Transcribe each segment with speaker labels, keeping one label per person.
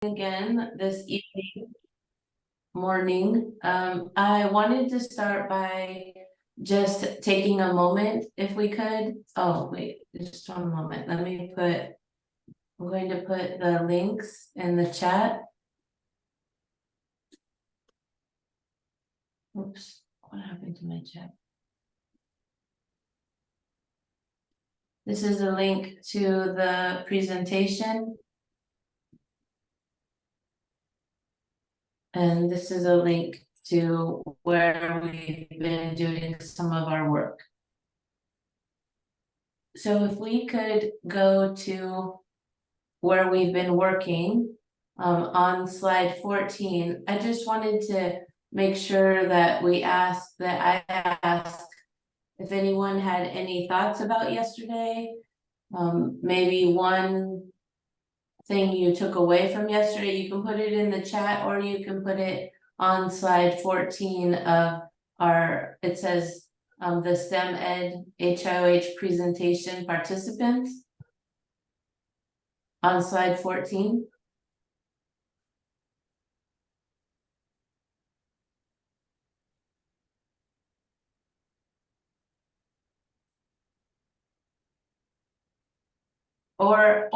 Speaker 1: again this morning. I wanted to start by just taking a moment, if we could. Oh, wait, just one moment. I'm going to put the links in the chat. Oops, what happened to my chat? This is a link to the presentation. And this is a link to where we've been doing some of our work. So if we could go to where we've been working, on slide 14, I just wanted to make sure that I asked if anyone had any thoughts about yesterday. Maybe one thing you took away from yesterday, you can put it in the chat, or you can put it on slide 14 of it says the STEM Ed HIOH presentation participants on slide 14. Or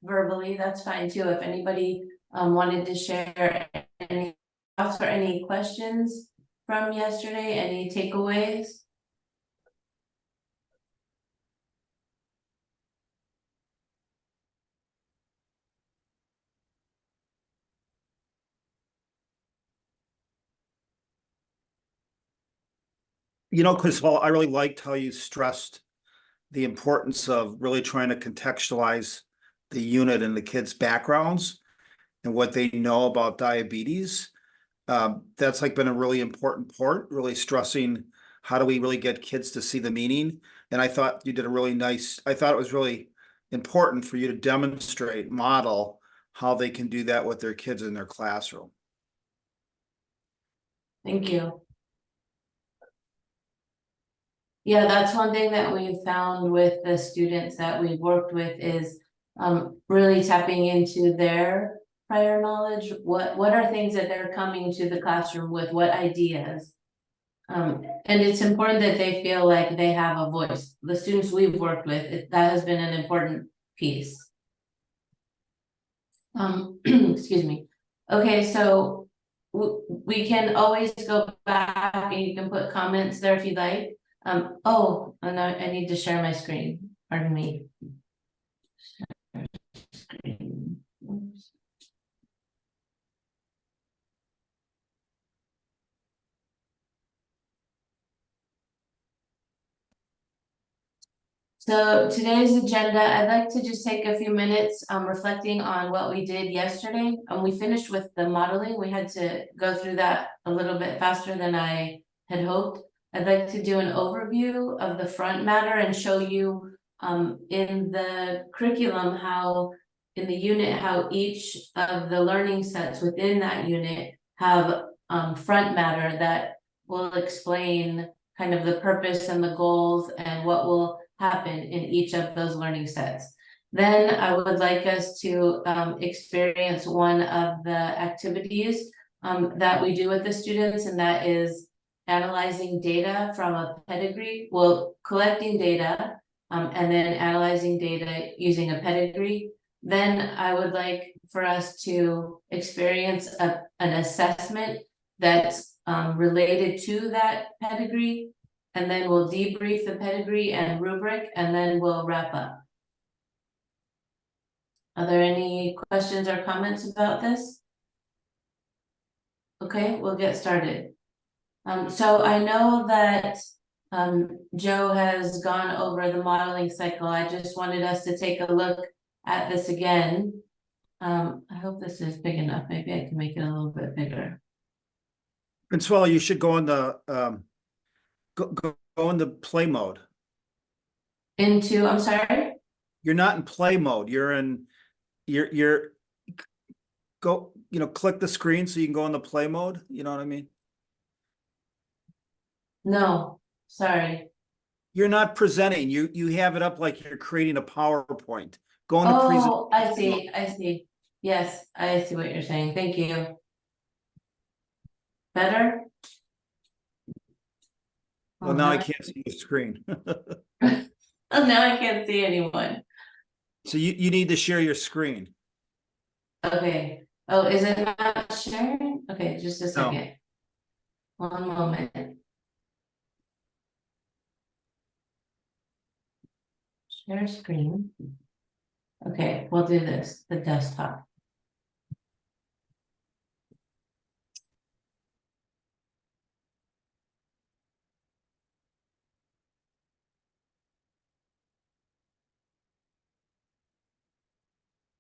Speaker 1: verbally, that's fine too. If anybody wanted to share any thoughts or any questions from yesterday, any takeaways?
Speaker 2: Criswell, I really liked how you stressed the importance of really trying to contextualize the unit and the kids' backgrounds and what they know about diabetes. That's been a really important part, really stressing how do we really get kids to see the meaning. And I thought you did I thought it was really important for you to demonstrate, model how they can do that with their kids in their classroom.
Speaker 1: Thank you. Yeah, that's one thing that we've found with the students that we've worked with is really tapping into their prior knowledge. What are things that they're coming to the classroom with, what ideas? And it's important that they feel like they have a voice. The students we've worked with, that has been an important piece. Excuse me. Okay, so we can always go back and you can put comments there if you'd like. Oh, and I need to share my screen. Pardon me. Oops. So today's agenda, I'd like to just take a few minutes reflecting on what we did yesterday. We finished with the modeling. We had to go through that a little bit faster than I had hoped. I'd like to do an overview of the front matter and show you in the curriculum in the unit how each of the learning sets within that unit have front matter that will explain kind of the purpose and the goals and what will happen in each of those learning sets. Then I would like us to experience one of the activities that we do with the students, and that is analyzing data from a pedigree. Well, collecting data and then analyzing data using a pedigree. Then I would like for us to experience an assessment that's related to that pedigree, and then we'll debrief the pedigree and rubric, and then we'll wrap up. Are there any questions or comments about this? Okay, we'll get started. So I know that Joe has gone over the modeling cycle. I just wanted us to take a look at this again. I hope this is big enough. Maybe I can make it a little bit bigger.
Speaker 2: Consuelo, you should go in the go into play mode.
Speaker 1: I'm sorry?
Speaker 2: You're not in play mode. You're click the screen so you can go into play mode. You know what I mean?
Speaker 1: No, sorry.
Speaker 2: You're not presenting. You have it up like you're creating a PowerPoint. Go into
Speaker 1: Oh, I see. Yes, I see what you're saying. Thank you. Better?
Speaker 2: Well, now I can't see the screen.
Speaker 1: Oh, now I can't see anyone.
Speaker 2: So you need to share your screen.
Speaker 1: Okay. Oh, is it not sharing? Okay, just a
Speaker 2: No.
Speaker 1: second. One moment. Share screen. Okay, we'll do this, the desktop.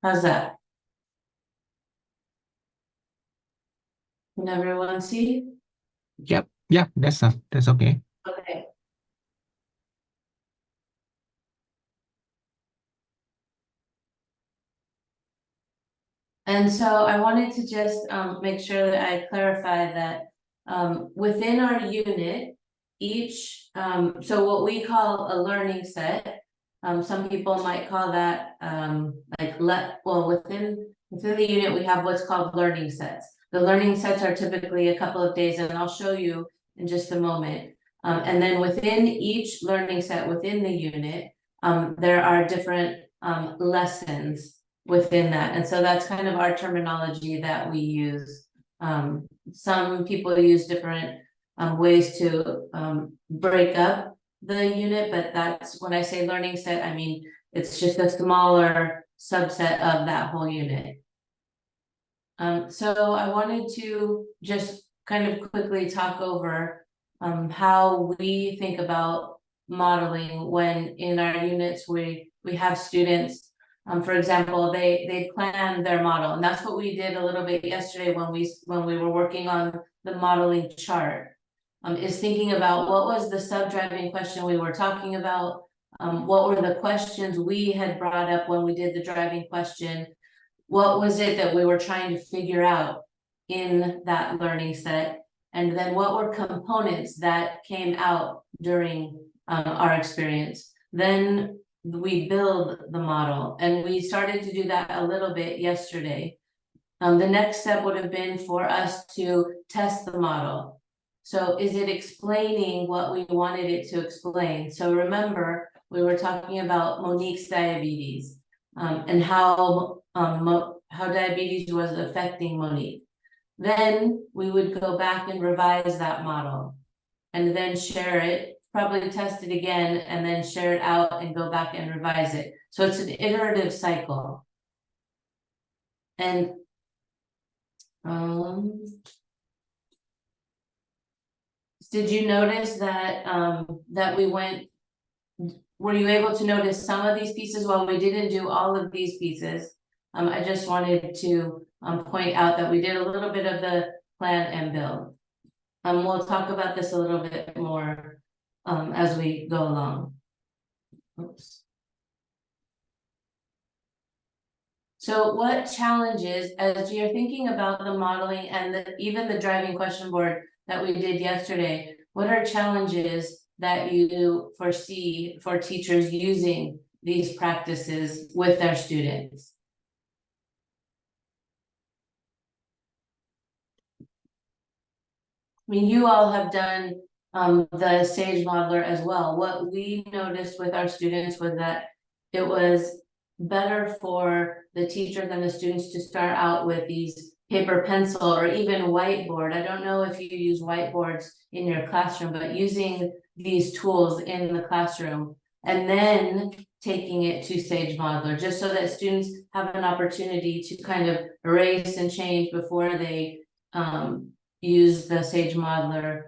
Speaker 1: How's that? Can everyone see?
Speaker 3: Yep. Yeah, that's okay.
Speaker 1: Okay. And so I wanted to just make sure that I clarify that within our unit, each so what we call a learning set, some people might call that within the unit we have what's called learning sets. The learning sets are typically a couple of days, and I'll show you in just a moment. And then within each learning set within the unit, there are different lessons within that. And so that's kind of our terminology that we use. Some people use different ways to break up the unit, but that's when I say learning set, I mean, it's just a smaller subset of that whole unit. So I wanted to just kind of quickly talk over how we think about modeling when in our units we have students. For example, they plan their model, and that's what we did a little bit yesterday when we were working on the modeling chart. Is thinking about what was the sub-driving question we were talking about, what were the questions we had brought up when we did the driving question, what was it that we were trying to figure out in that learning set, and then what were components that came out during our experience. Then we build the model, and we started to do that a little bit yesterday. The next step would have been for us to test the model. So is it explaining what we wanted it to explain? So remember, we were talking about Monique's diabetes and how diabetes was affecting Monique. Then we would go back and revise that model and then share it, probably test it again, and then share it out and go back and revise it. So it's an iterative cycle. And did you notice that that we went, were you able to notice some of these pieces? Well, we didn't do all of these pieces. I just wanted to point out that we did a little bit of the plan and build. We'll talk about this a little bit more as we go along. Oops. So what challenges, as you're thinking about the modeling and even the driving question board that we did yesterday, what are challenges that you foresee for teachers using these practices with their students? I mean, you all have done the Sage Modeler as well. What we noticed with our students was that it was better for the teachers and the students to start out with these paper pencil or even whiteboard. I don't know if you use whiteboards in your classroom, but using these tools in the classroom and then taking it to Sage Modeler, just so that students have an opportunity to kind of erase and change before they use the Sage Modeler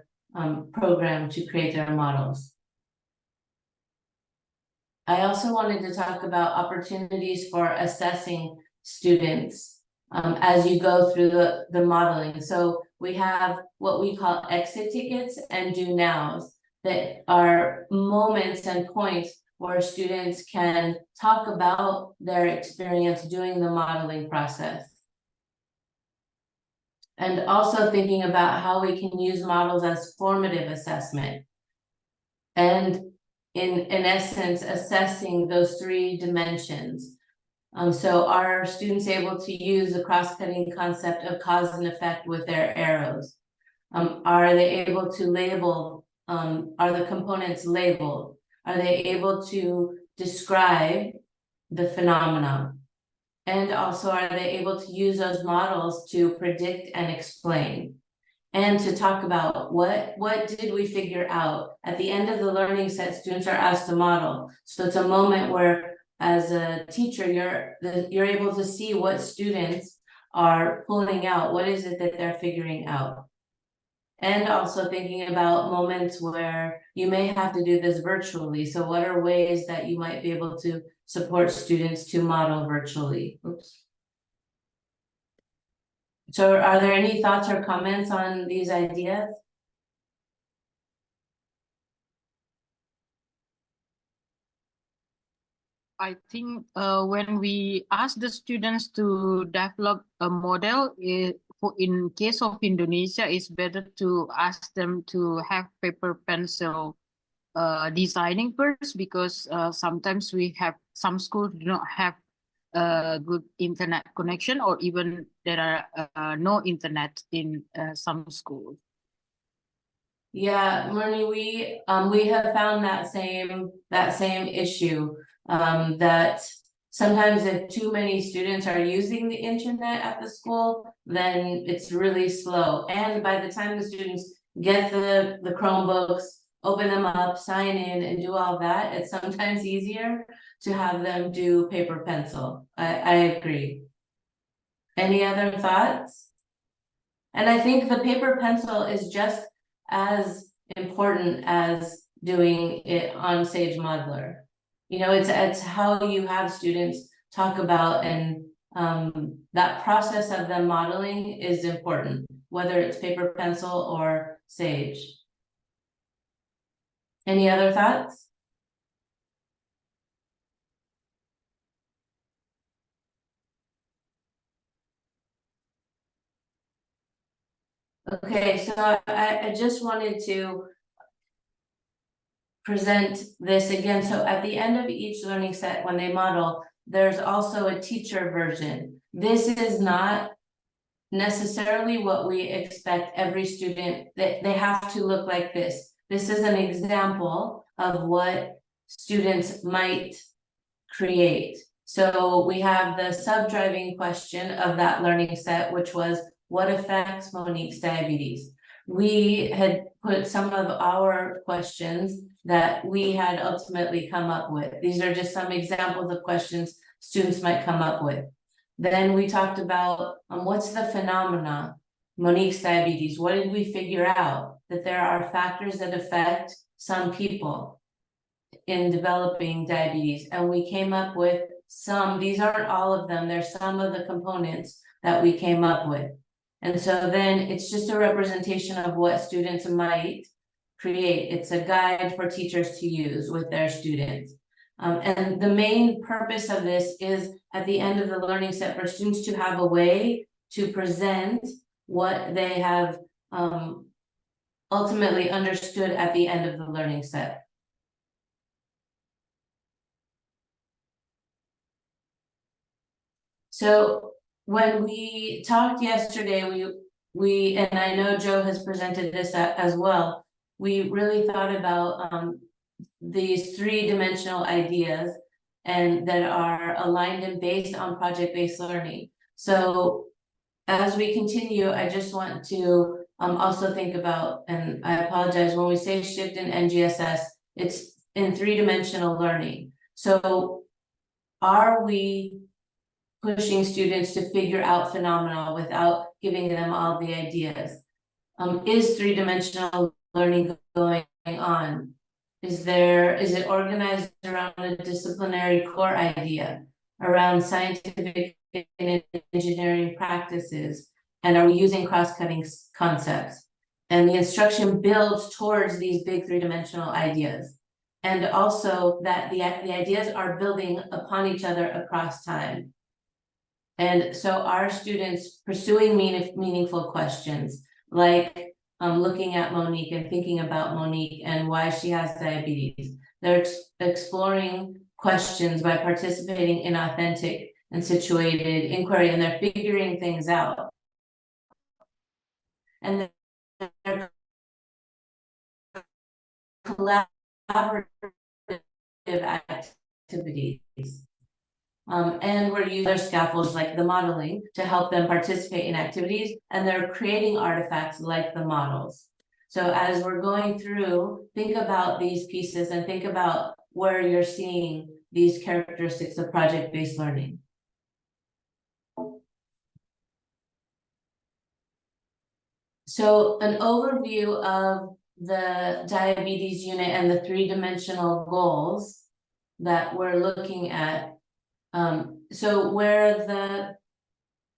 Speaker 1: program to create their models. I also wanted to talk about opportunities for assessing students as you go through the modeling. So we have what we call exit tickets and do nows that are moments and points where students can talk about their experience doing the modeling process. And also thinking about how we can use models as formative assessment. And in essence, assessing those 3 dimensions. So are students able to use the cross-cutting concept of cause and effect with their arrows? Are they able to label, are the components labeled? Are they able to describe the phenomenon? And also, are they able to use those models to predict and explain? And to talk about what did we figure out? At the end of the learning set, students are asked to model. So it's a moment where, as a teacher, you're able to see what students are pulling out. What is it that they're figuring out? And also thinking about moments where you may have to do this virtually. So what are ways that you might be able to support students to model virtually? Oops. So are there any thoughts or comments on these ideas?
Speaker 4: I think when we ask the students to develop a model, in case of Indonesia, it's better to ask them to have paper pencil designing first, because sometimes we have some schools do not have a good internet connection, or even there are no internet in some schools.
Speaker 1: Yeah, Murni, we have found that same issue. That sometimes if too many students are using the internet at the school, then it's really slow. And by the time the students get the Chromebooks, open them up, sign in, and do all that, it's sometimes easier to have them do paper pencil. I agree. Any other thoughts? And I think the paper pencil is just as important as doing it on Sage Modeler. You know, it's how you have students talk about, and that process of them modeling is important, whether it's paper pencil or Sage. Any other thoughts? Okay, so I just wanted to present this again. So at the end of each learning set, when they model, there's also a teacher version. This is not necessarily what we expect every student, that they have to look like this. This is an example of what students might create. So we have the sub-driving question of that learning set, which was, what affects Monique's diabetes? We had put some of our questions that we had ultimately come up with. These are just some examples of questions students might come up with. Then we talked about what's the phenomena, Monique's diabetes. What did we figure out? That there are factors that affect some people in developing diabetes, and we came up with some. These aren't all of them, there's some of the components that we came up with. And so then it's just a representation of what students might create. It's a guide for teachers to use with their students. And the main purpose of this is at the end of the learning set for students to have a way to present what they have ultimately understood at the end of the learning set. So when we talked yesterday, we and I know Joe has presented this as well, we really thought about these three-dimensional ideas and that are aligned and based on project-based learning. So as we continue, I just want to also think about, and I apologize, when we say shift in NGSS, it's in three-dimensional learning. So are we pushing students to figure out phenomena without giving them all the ideas? Is three-dimensional learning going on? Is it organized around a disciplinary core idea, around scientific and engineering practices? And are we using cross-cutting concepts? And the instruction builds towards these big three-dimensional ideas. And also that the ideas are building upon each other across time. And so our students pursuing meaningful questions, like looking at Monique and thinking about Monique and why she has diabetes. They're exploring questions by participating in authentic and situated inquiry, and they're figuring things out. And they're collaborative activities. And we're using other scaffolds like the modeling to help them participate in activities, and they're creating artifacts like the models. So as we're going through, think about these pieces and think about where you're seeing these characteristics of project-based learning. So an overview of the diabetes unit and the 3-dimensional goals that we're looking at. So where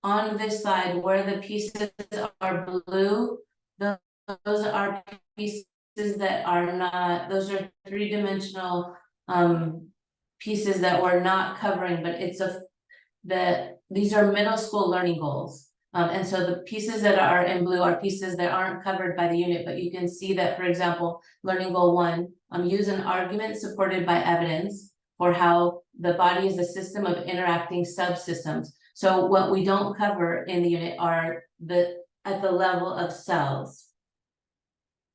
Speaker 1: on this slide, where the pieces are blue, those are pieces that are not, those are 3-dimensional pieces that we're not covering, but these are middle school learning goals. And so the pieces that are in blue are pieces that aren't covered by the unit, but you can see that, for example, learning goal 1, use an argument supported by evidence for how the body is a system of interacting subsystems. So what we don't cover in the unit are at the level of cells.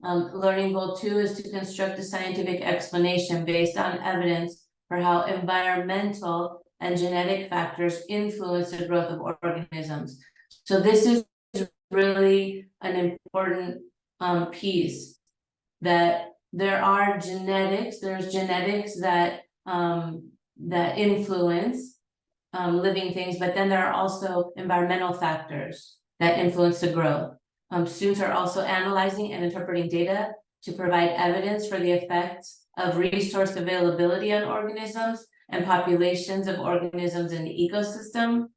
Speaker 1: Learning goal 2 is to construct a scientific explanation based on evidence for how environmental and genetic factors influence the growth of organisms. So this is really an important piece, that there are genetics, there's genetics that influence living things, but then there are also environmental factors that influence the growth. Students are also analyzing and interpreting data to provide evidence for the effects of resource availability on organisms and populations of organisms in the ecosystem.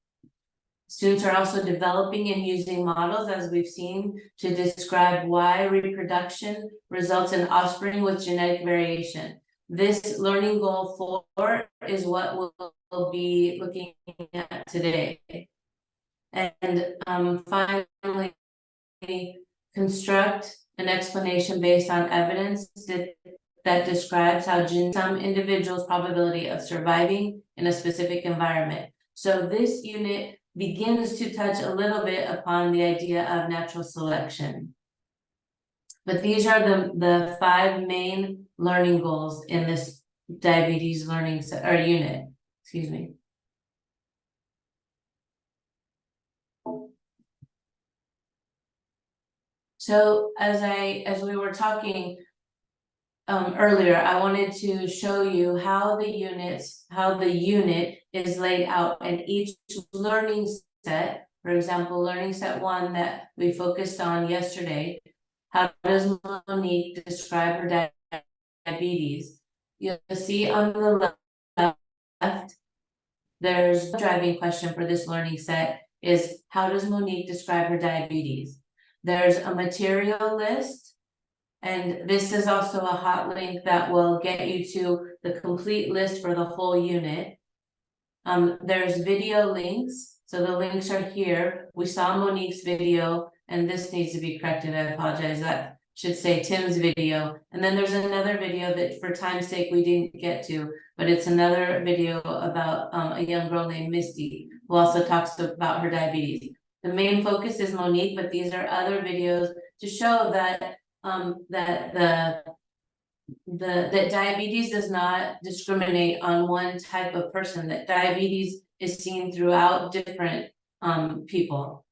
Speaker 1: Students are also developing and using models, as we've seen, to describe why reproduction results in offspring with genetic variation. This learning goal 4 is what we'll be looking at today. And finally, construct an explanation based on evidence that describes how some individuals' probability of surviving in a specific environment. So this unit begins to touch a little bit upon the idea of natural selection. But these are the 5 main learning goals in this diabetes learning unit. Excuse me. So as we were talking earlier, I wanted to show you how the unit is laid out, and each learning set, for example, learning set 1 that we focused on yesterday, how does Monique describe her diabetes? You'll see on the left, there's a driving question for this learning set is, how does Monique describe her diabetes? There's a material list, and this is also a hot link that will get you to the complete list for the whole unit. There's video links, so the links are here. We saw Monique's video, and this needs to be corrected, I apologize, that should say Tim's video. And then there's another video that for time's sake we didn't get to, but it's another video about a young girl named Misty, who also talks about her diabetes. The main focus is Monique, but these are other videos to show that that diabetes does not discriminate on one type of person, that diabetes is seen throughout different people.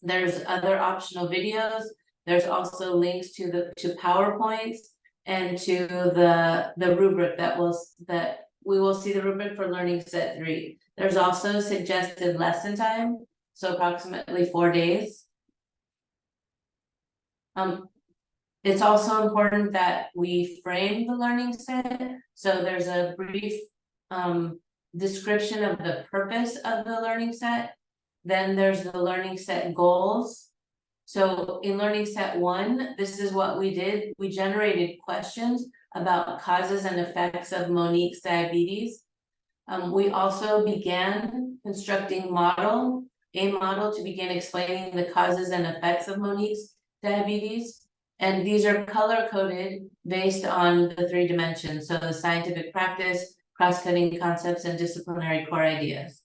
Speaker 1: There's other optional videos. There's also links to PowerPoints and to the rubric that we will see the rubric for learning set 3. There's also suggested lesson time, so approximately 4 days. It's also important that we frame the learning set. So there's a brief description of the purpose of the learning set. Then there's the learning set goals. So in learning set 1, this is what we did. We generated questions about causes and effects of Monique's diabetes. We also began constructing a model to begin explaining the causes and effects of Monique's diabetes. And these are color coded based on the 3 dimensions. So the scientific practice, cross-cutting concepts, and disciplinary core ideas.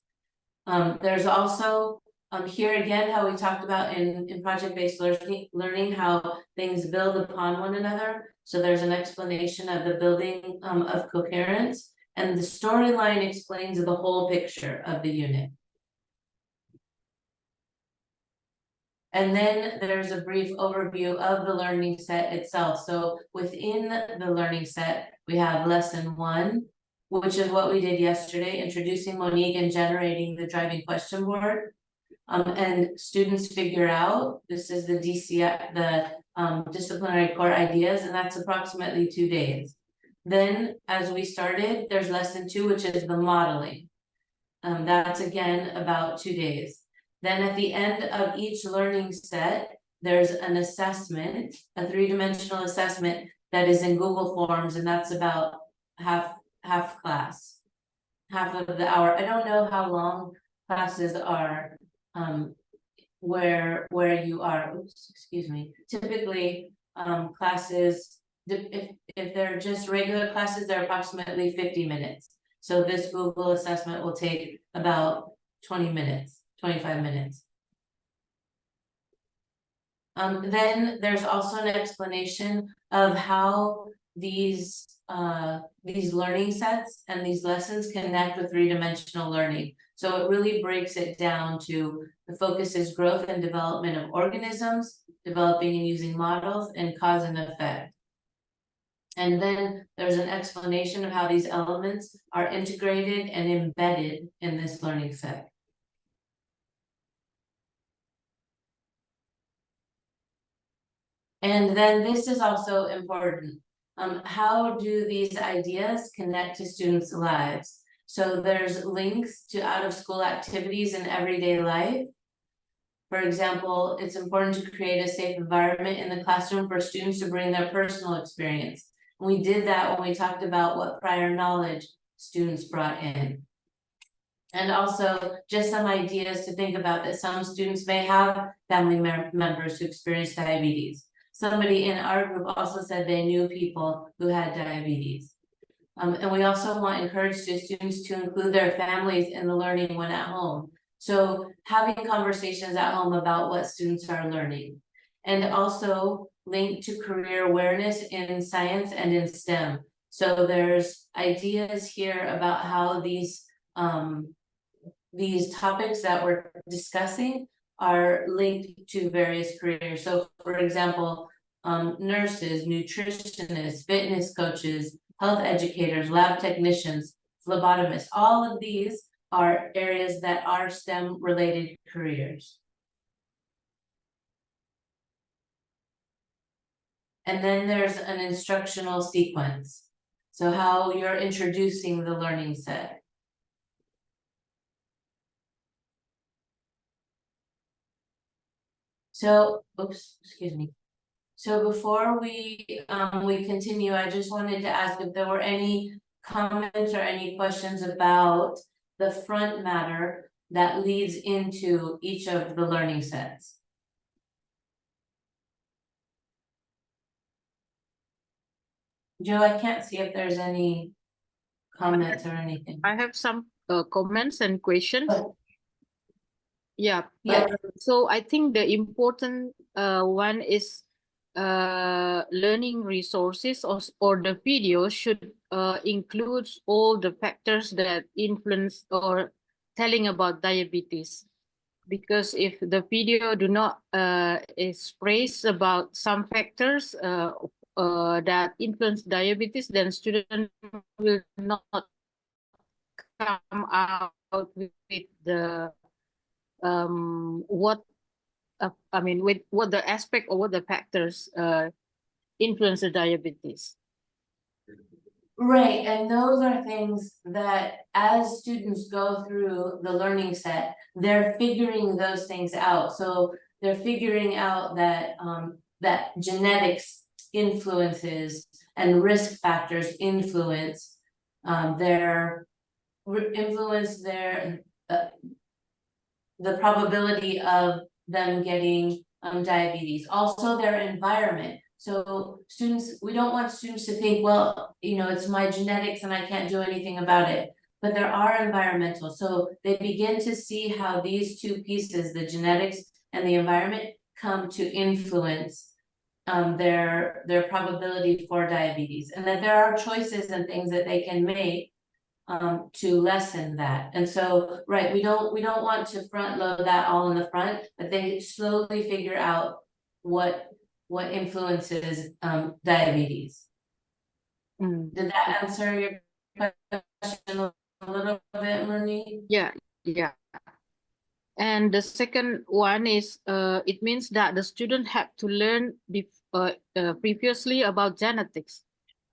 Speaker 1: There's also, here again, how we talked about in project-based learning, how things build upon one another. So there's an explanation of the building of coherence, and the storyline explains the whole picture of the unit. And then there's a brief overview of the learning set itself. So within the learning set, we have lesson 1, which is what we did yesterday, introducing Monique and generating the driving question board. And students figure out, this is the DCI, the disciplinary core ideas, and that's approximately 2 days. Then, as we started, there's lesson 2, which is the modeling. That's again about 2 days. Then at the end of each learning set, there's an assessment, a 3-dimensional assessment that is in Google Forms, and that's about half class, half of the hour. I don't know how long classes are where you are. Oops, excuse me. Typically, classes, if they're just regular classes, they're approximately 50 minutes. So this Google assessment will take about 20 minutes, 25 minutes. Then there's also an explanation of how these learning sets and these lessons connect with 3-dimensional learning. So it really breaks it down to the focus is growth and development of organisms, developing and using models, and cause and effect. And then there's an explanation of how these elements are integrated and embedded in this learning set. And then this is also important. How do these ideas connect to students' lives? So there's links to out-of-school activities in everyday life. For example, it's important to create a safe environment in the classroom for students to bring their personal experience. We did that when we talked about what prior knowledge students brought in. And also just some ideas to think about that some students may have family members who experience diabetes. Somebody in our group also said they knew people who had diabetes. And we also want to encourage students to include their families in the learning when at home. So having conversations at home about what students are learning. And also linked to career awareness in science and in STEM. So there's ideas here about how these topics that we're discussing are linked to various careers. So for example, nurses, nutritionists, fitness coaches, health educators, lab technicians, phlebotomists, all of these are areas that are STEM related careers. And then there's an instructional sequence. So how you're introducing the learning set. So, oops, excuse me. So before we continue, I just wanted to ask if there were any comments or any questions about the front matter that leads into each of the learning sets. Joe, I can't see if there's any comments or anything.
Speaker 4: I have some comments and questions.
Speaker 1: Oh.
Speaker 4: Yeah.
Speaker 1: Yeah.
Speaker 4: So I think the important one is learning resources or the video should include all the factors that influence or telling about diabetes. Because if the video do not express about some factors that influence diabetes, then students will not come out with the with what the aspect or what the factors influence the diabetes.
Speaker 1: Right, and those are things that as students go through the learning set, they're figuring those things out. So they're figuring out that that genetics influences and risk factors influence the probability of them getting diabetes, also their environment. So students, we don't want students to think, well, you know, it's my genetics and I can't do anything about it. but there are environmental, so they begin to see how these two pieces, the genetics and the environment, come to influence their probability for diabetes, and that there are choices and things that they can make to lessen that. And so, right, we don't want to front load that all in the front, but they slowly figure out what influences diabetes.
Speaker 4: Mm.
Speaker 1: Did that answer your question a little bit, Monique?
Speaker 4: Yeah, yeah. And the second one is it means that the student had to learn previously about genetics.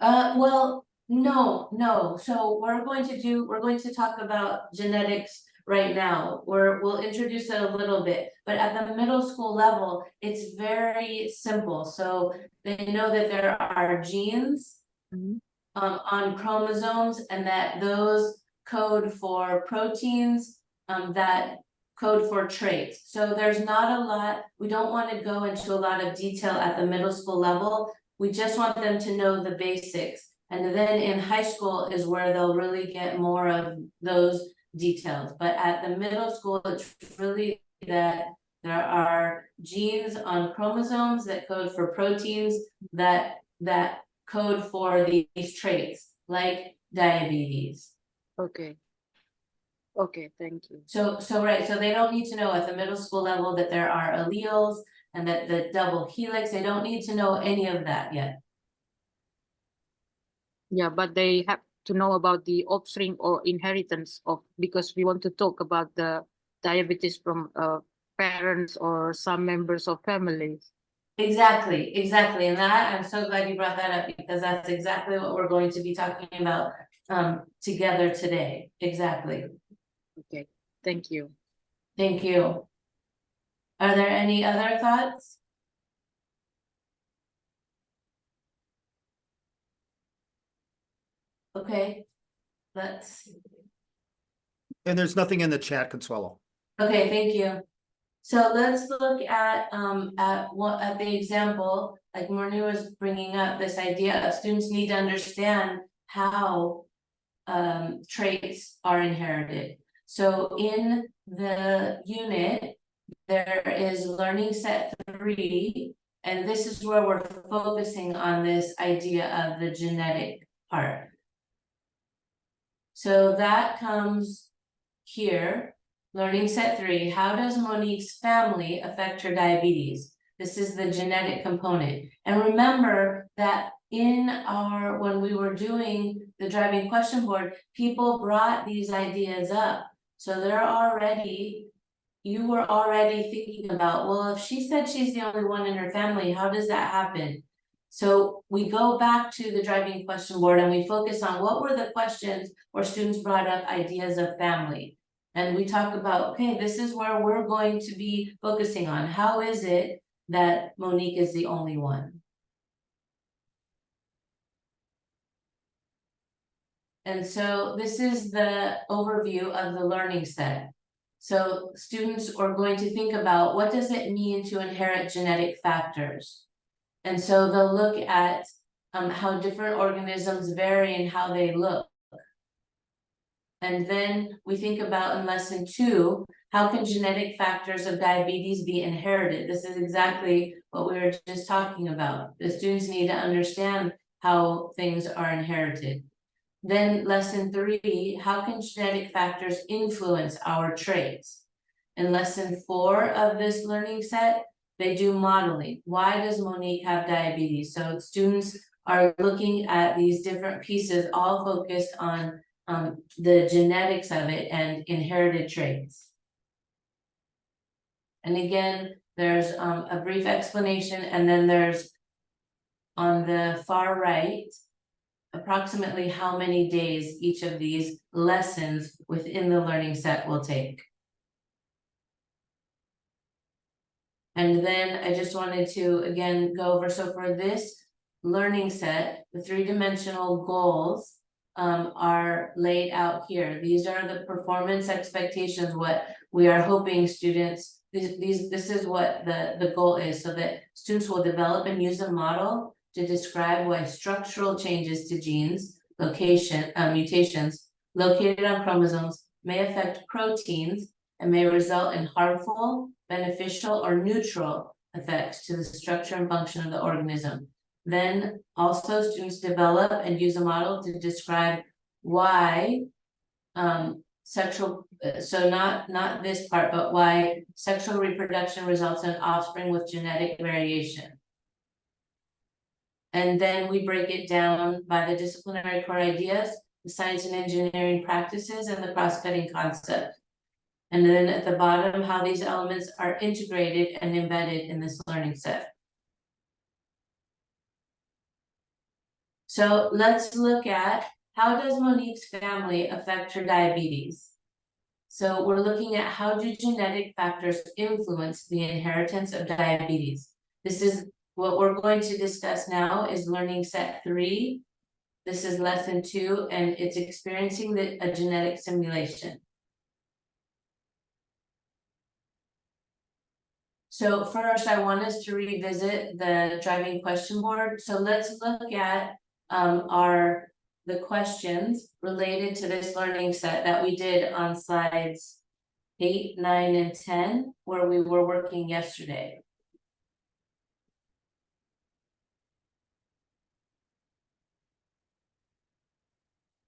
Speaker 1: Well, no. So we're going to talk about genetics right now. We'll introduce it a little bit, but at the middle school level, it's very simple. So they know that there are genes
Speaker 4: Mhm.
Speaker 1: on chromosomes, and that those code for proteins that code for traits. So there's not a lot, we don't want to go into a lot of detail at the middle school level. We just want them to know the basics. And then in high school is where they'll really get more of those details. But at the middle school, it's really that there are genes on chromosomes that code for proteins that code for these traits, like diabetes.
Speaker 4: Okay. Okay, thank you.
Speaker 1: So right, so they don't need to know at the middle school level that there are alleles and that the double helix, they don't need to know any of that yet.
Speaker 4: Yeah, but they have to know about the offspring or inheritance of, because we want to talk about the diabetes from parents or some members of families.
Speaker 1: Exactly, and that, I'm so glad you brought that up, because that's exactly what we're going to be talking about together today. Exactly.
Speaker 4: Okay, thank you.
Speaker 1: Thank you. Are there any other thoughts? Okay, let's,
Speaker 2: And there's nothing in the chat, Consuelo.
Speaker 1: okay, thank you. So let's look at the example, like Morny was bringing up, this idea of students need to understand how traits are inherited. So in the unit, there is learning set 3, and this is where we're focusing on this idea of the genetic part. So that comes here, learning set 3. How does Monique's family affect her diabetes? This is the genetic component. And remember that when we were doing the driving question board, people brought these ideas up. So you were already thinking about, well, if she said she's the only one in her family, how does that happen? So we go back to the driving question board and we focus on what were the questions where students brought up ideas of family. And we talk about, okay, this is where we're going to be focusing on. How is it that Monique is the only one? And so this is the overview of the learning set. So students are going to think about, what does it mean to inherit genetic factors? And so they'll look at how different organisms vary in how they look. And then we think about in lesson 2, how can genetic factors of diabetes be inherited? This is exactly what we were just talking about. The students need to understand how things are inherited. Then lesson 3, how can genetic factors influence our traits? In lesson 4 of this learning set, they do modeling. Why does Monique have diabetes? So students are looking at these different pieces, all focused on the genetics of it and inherited traits. And again, there's a brief explanation, and then there's on the far right, approximately how many days each of these lessons within the learning set will take. And then I just wanted to again go over, so for this learning set, the 3-dimensional goals are laid out here. These are the performance expectations, what we are hoping students, this is what the goal is, so that students will develop and use a model to describe why structural changes to genes, mutations located on chromosomes may affect proteins and may result in harmful, beneficial, or neutral effects to the structure and function of the organism. Then also students develop and use a model to describe why sexual, so not this part, but why sexual reproduction results in offspring with genetic variation. And then we break it down by the disciplinary core ideas, the science and engineering practices, and the cross-cutting concept. And then at the bottom, how these elements are integrated and embedded in this learning set. So let's look at, how does Monique's family affect her diabetes? So we're looking at, how do genetic factors influence the inheritance of diabetes? This is what we're going to discuss now, is learning set 3. This is lesson 2, and it's experiencing a genetic simulation. So first, I want us to revisit the driving question board. So let's look at the questions related to this learning set that we did on slides 8, 9, and 10, where we were working yesterday.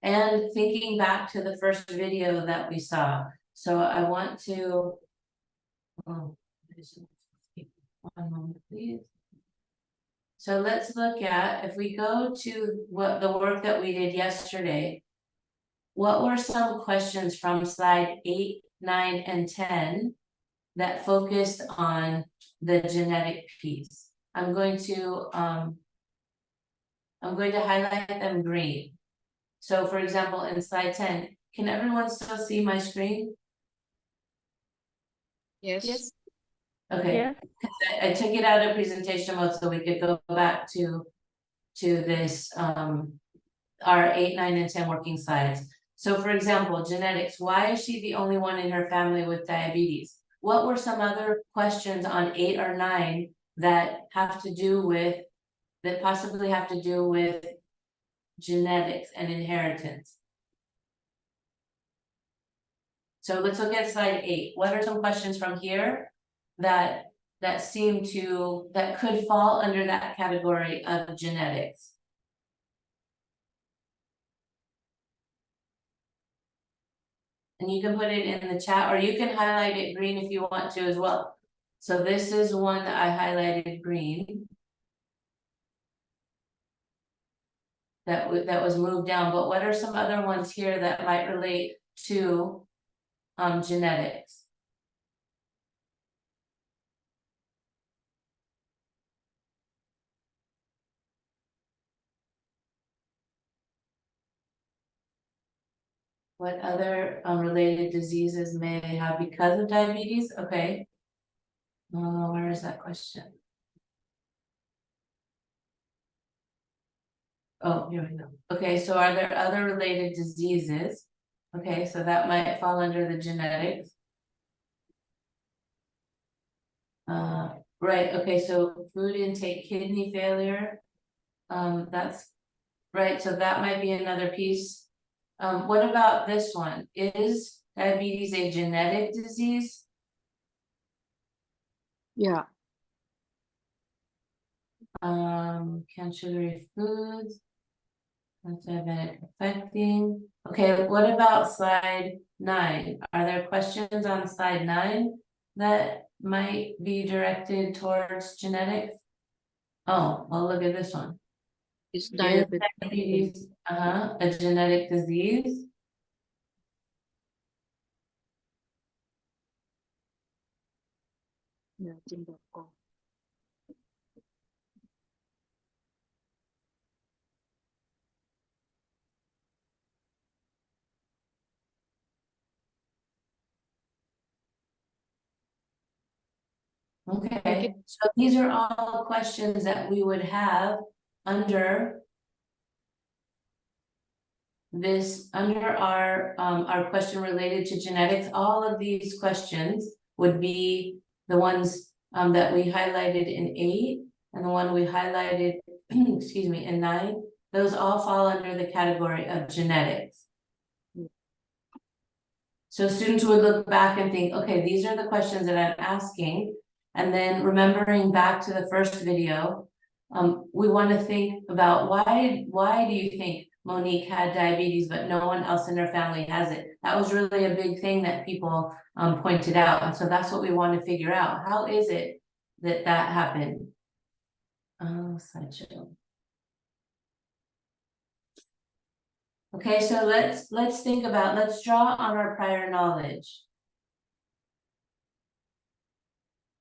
Speaker 1: And thinking back to the first video that we saw. So I want to, one moment, please. So let's look at, if we go to what the work that we did yesterday, what were some questions from slide 8, 9, and 10 that focused on the genetic piece? I'm going to highlight them green. So for example, in slide 10, can everyone still see my screen?
Speaker 4: Yes.
Speaker 1: Okay.
Speaker 5: Yeah.
Speaker 1: I took it out of presentation mode so we could go back to this our 8, 9, and 10 working slides. So for example, genetics, why is she the only one in her family with diabetes? What were some other questions on 8 or 9 that have to do with, that possibly have to do with genetics and inheritance? So let's look at slide 8. What are some questions from here that seem to, that could fall under that category of genetics? And you can put it in the chat, or you can highlight it green if you want to as well. So this is one that I highlighted green. That was moved down, but what are some other ones here that might relate to genetics? What other related diseases may they have because of diabetes? Okay. Where is that question? Oh, here we go. Okay, so are there other related diseases? Okay, so that might fall under the genetics. Right, okay, so food intake, kidney failure. That's right, so that might be another piece. What about this one? Is diabetes a genetic disease?
Speaker 4: Yeah.
Speaker 1: Can sugary foods? Diabetic affecting. Okay, what about slide 9? Are there questions on slide 9 that might be directed towards genetics? Oh, well, look at this one.
Speaker 4: It's
Speaker 1: Is
Speaker 4: diabetes.
Speaker 1: diabetes a genetic disease?
Speaker 4: Yeah, Zimbabwe.
Speaker 1: Okay, so these are all questions that we would have under this, under our question related to genetics. All of these questions would be the ones that we highlighted in 8 and the one we highlighted, excuse me, in 9. Those all fall under the category of genetics. So students would look back and think, okay, these are the questions that I'm asking. And then remembering back to the first video, we want to think about why do you think Monique had diabetes, but no one else in her family has it? That was really a big thing that people pointed out. And so that's what we want to figure out. How is it that that happened? Slideshow. Okay, so let's think about, let's draw on our prior knowledge.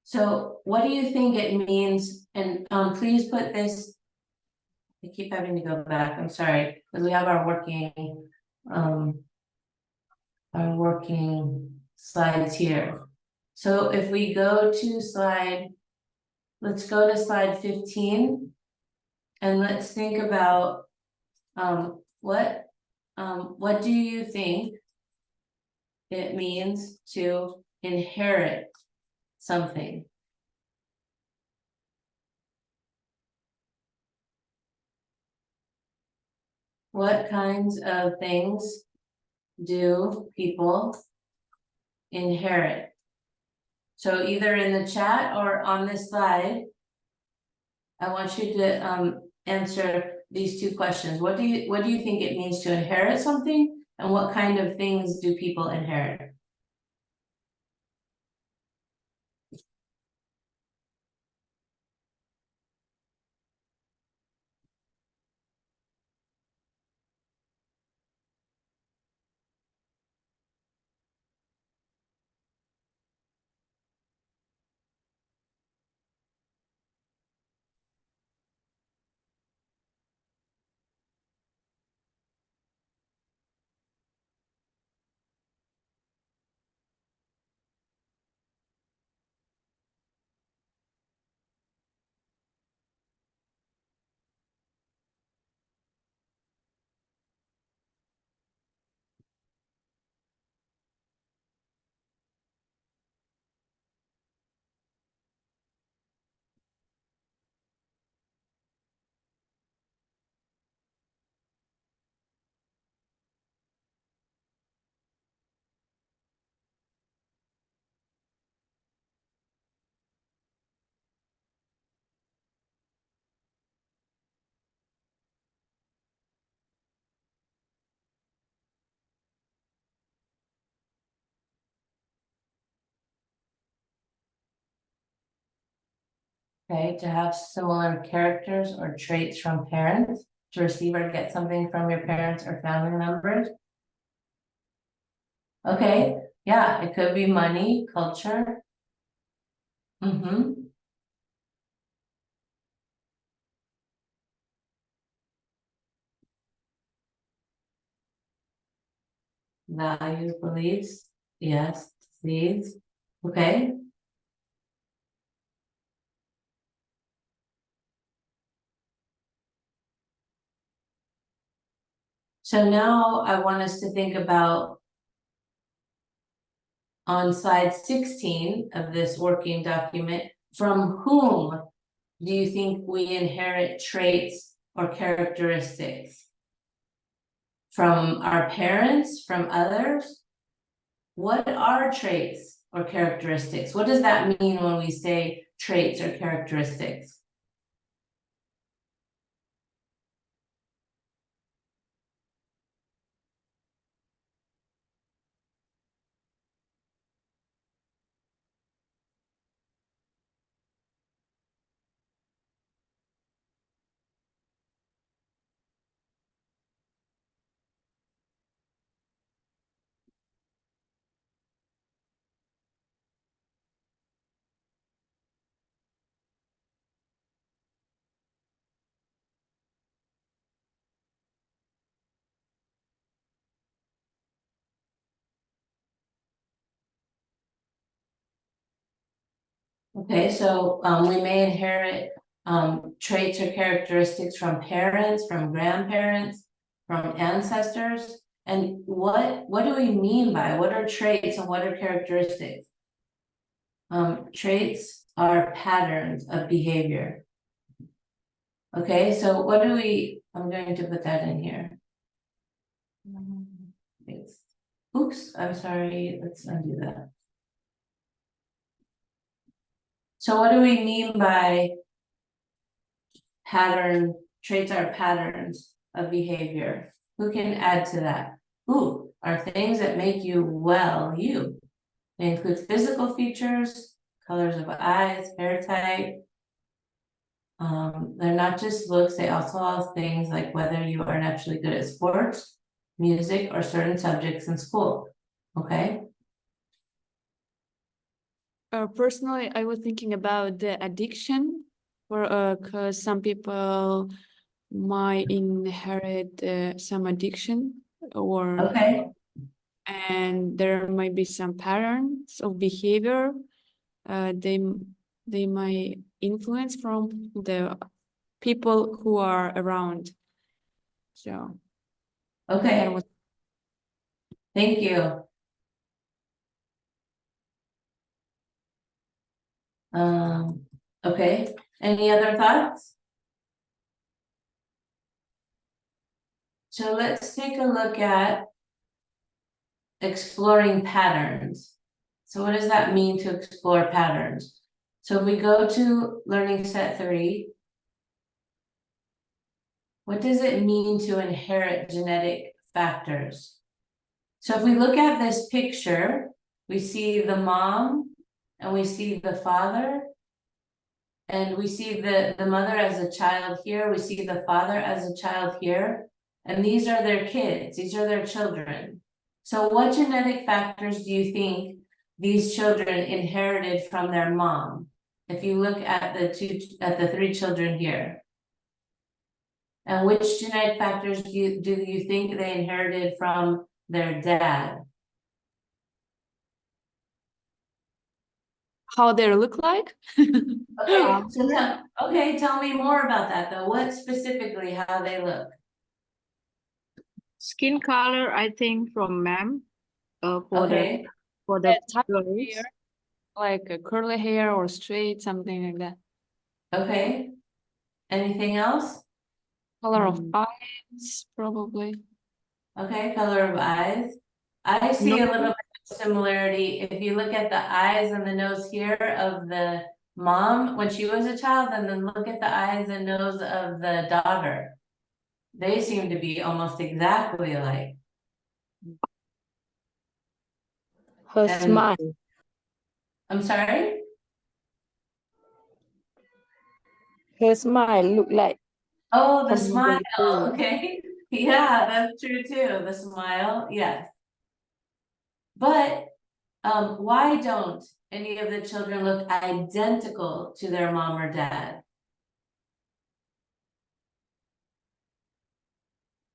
Speaker 1: So what do you think it means? And please put this. I keep having to go back, I'm sorry, because we have our working slides here. So if we go to let's go to slide 15. And let's think about what do you think it means to inherit something? What kinds of things do people inherit? So either in the chat or on this slide, I want you to answer these two questions. What do you think it means to inherit something? And what kind of things do people inherit? Okay, to have similar characters or traits from parents, to receive or get something from your parents or family members. Okay, yeah, it could be money, culture. Values, beliefs, yes, these, okay. So now I want us to think about on slide 16 of this working document, from whom do you think we inherit traits or characteristics? From our parents, from others? What are traits or characteristics? What does that mean when we say traits or characteristics? Okay, so we may inherit traits or characteristics from parents, from grandparents, from ancestors. And what do we mean by what are traits and what are characteristics? Traits are patterns of behavior. Okay, so what do we, I'm going to put that in here. Oops, I'm sorry, let's undo that. So what do we mean by pattern, traits are patterns of behavior? Who can add to that? Ooh, are things that make you well, you. They include physical features, colors of eyes, hair type. They're not just looks, they also have things like whether you are naturally good at sports, music, or certain subjects in school. Okay,
Speaker 5: Personally, I was thinking about the addiction, because some people might inherit some addiction, or
Speaker 1: okay,
Speaker 5: and there might be some patterns of behavior. They might influence from the people who are around. So
Speaker 1: okay,
Speaker 5: that was
Speaker 1: thank you. Okay, any other thoughts? So let's take a look at exploring patterns. So what does that mean to explore patterns? So if we go to learning set 3, what does it mean to inherit genetic factors? So if we look at this picture, we see the mom and we see the father. And we see the mother as a child here, we see the father as a child here, and these are their kids, these are their children. So what genetic factors do you think these children inherited from their mom? If you look at the 3 children here. And which genetic factors do you think they inherited from their dad?
Speaker 5: how they look like.
Speaker 1: Okay, so tell me more about that though. What specifically how they look?
Speaker 4: Skin color, I think from ma'am, for
Speaker 1: Okay,
Speaker 4: the
Speaker 5: The type of
Speaker 4: girls.
Speaker 5: hair, like a curly hair or straight, something like that.
Speaker 1: okay. Anything else?
Speaker 5: Color of
Speaker 4: Mm.
Speaker 5: eyes, probably.
Speaker 1: Okay, color of eyes. I see a
Speaker 4: No.
Speaker 1: little bit of similarity. If you look at the eyes and the nose here of the mom when she was a child, and then look at the eyes and nose of the daughter. They seem to be almost exactly alike.
Speaker 6: Her
Speaker 1: And-
Speaker 6: smile.
Speaker 1: I'm sorry?
Speaker 6: Her smile look like
Speaker 1: Oh, the
Speaker 6: from
Speaker 1: smile,
Speaker 6: the
Speaker 1: okay. Yeah, that's true too, the smile, yes. But, why don't any of the children look identical to their mom or dad?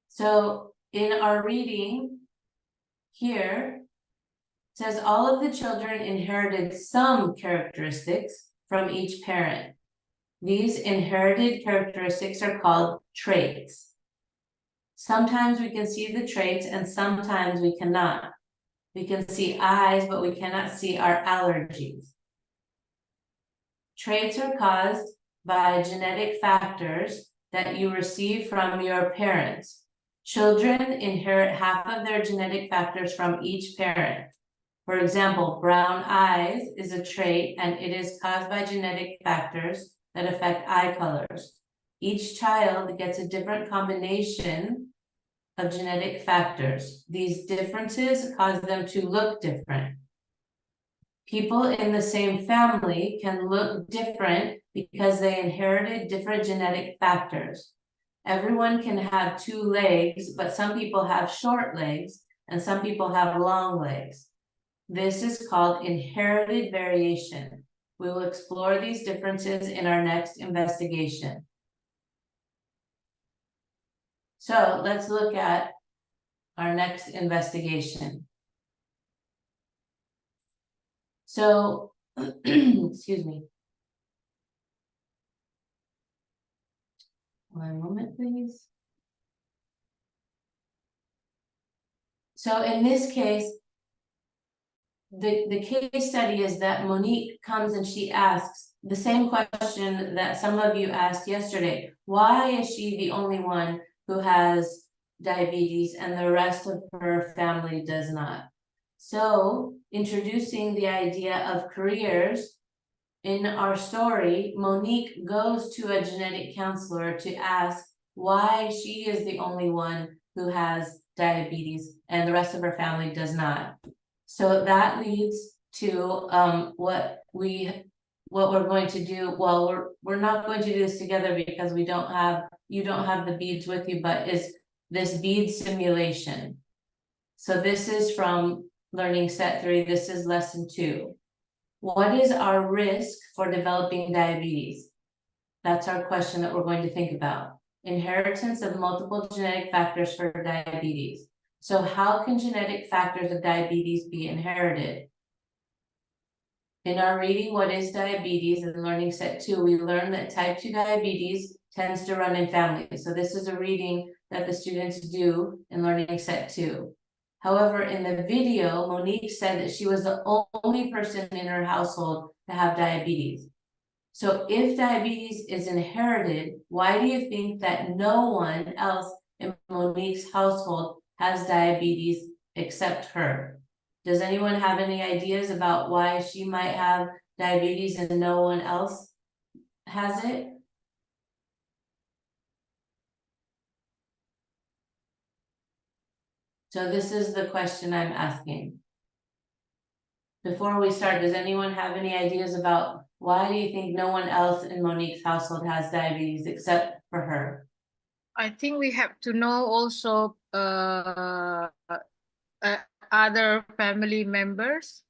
Speaker 1: So in our reading here, it says all of the children inherited some characteristics from each parent. These inherited characteristics are called traits. Sometimes we can see the traits and sometimes we cannot. We can see eyes, but we cannot see our allergies. Traits are caused by genetic factors that you receive from your parents. Children inherit half of their genetic factors from each parent. For example, brown eyes is a trait and it is caused by genetic factors that affect eye colors. Each child gets a different combination of genetic factors. These differences cause them to look different. People in the same family can look different because they inherited different genetic factors. Everyone can have 2 legs, but some people have short legs and some people have long legs. This is called inherited variation. We will explore these differences in our next investigation. So let's look at our next investigation. So, excuse me. One moment, please. So in this case, the case study is that Monique comes and she asks the same question that some of you asked yesterday. Why is she the only one who has diabetes and the rest of her family does not. So introducing the idea of careers, in our story, Monique goes to a genetic counselor to ask why she is the only one who has diabetes and the rest of her family does not. So that leads to what we're going to do. Well, we're not going to do this together because you don't have the beads with you, but is this bead simulation. So this is from Learning Set 3. This is lesson 2. What is our risk for developing diabetes? That's our question that we're going to think about. Inheritance of multiple genetic factors for diabetes. So how can genetic factors of diabetes be inherited? In our reading, What is Diabetes? In Learning Set 2, we learned that type 2 diabetes tends to run in families. So this is a reading that the students do in Learning Set 2. However, in the video, Monique said that she was the only person in her household to have diabetes. So if diabetes is inherited, why do you think that no one else in Monique's household has diabetes except her? Does anyone have any ideas about why she might have diabetes and no one else has it? So this is the question I'm asking. Before we start, does anyone have any ideas about why do you think no one else in Monique's household has diabetes except for her?
Speaker 4: I think we have to know also other family members.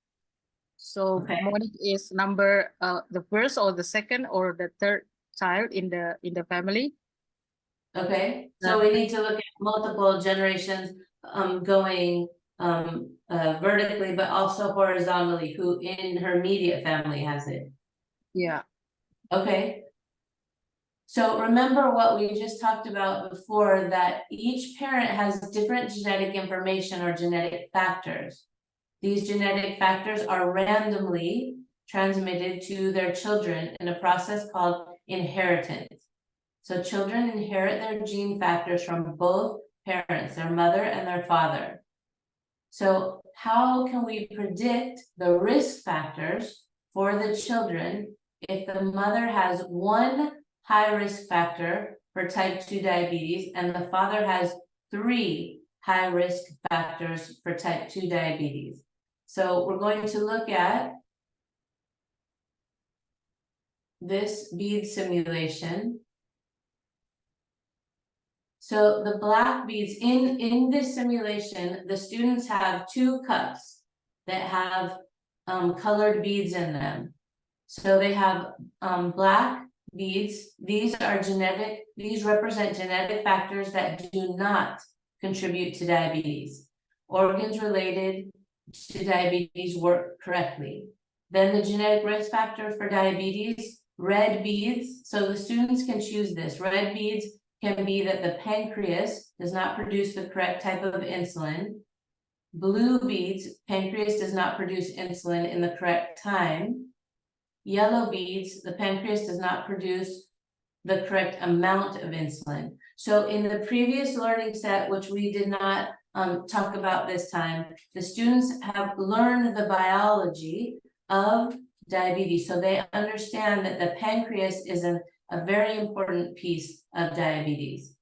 Speaker 4: So
Speaker 1: Okay.
Speaker 4: Monique is number the first or the second or the third child in the family.
Speaker 1: Okay, so we need to look at multiple generations going vertically, but also horizontally, who in her immediate family has it.
Speaker 4: Yeah.
Speaker 1: Okay. So remember what we just talked about before, that each parent has different genetic information or genetic factors. These genetic factors are randomly transmitted to their children in a process called inheritance. So children inherit their gene factors from both parents, their mother and their father. So how can we predict the risk factors for the children if the mother has one high risk factor for type 2 diabetes and the father has 3 high risk factors for type 2 diabetes? So we're going to look at this bead simulation. So the black beads in this simulation, the students have 2 cups that have colored beads in them. So they have black beads. These represent genetic factors that do not contribute to diabetes. Organs related to diabetes work correctly. Then the genetic risk factor for diabetes, red beads. So the students can choose this. Red beads can be that the pancreas does not produce the correct type of insulin. Blue beads, pancreas does not produce insulin in the correct time. Yellow beads, the pancreas does not produce the correct amount of insulin. So in the previous learning set, which we did not talk about this time, the students have learned the biology of diabetes. So they understand that the pancreas is a very important piece of diabetes,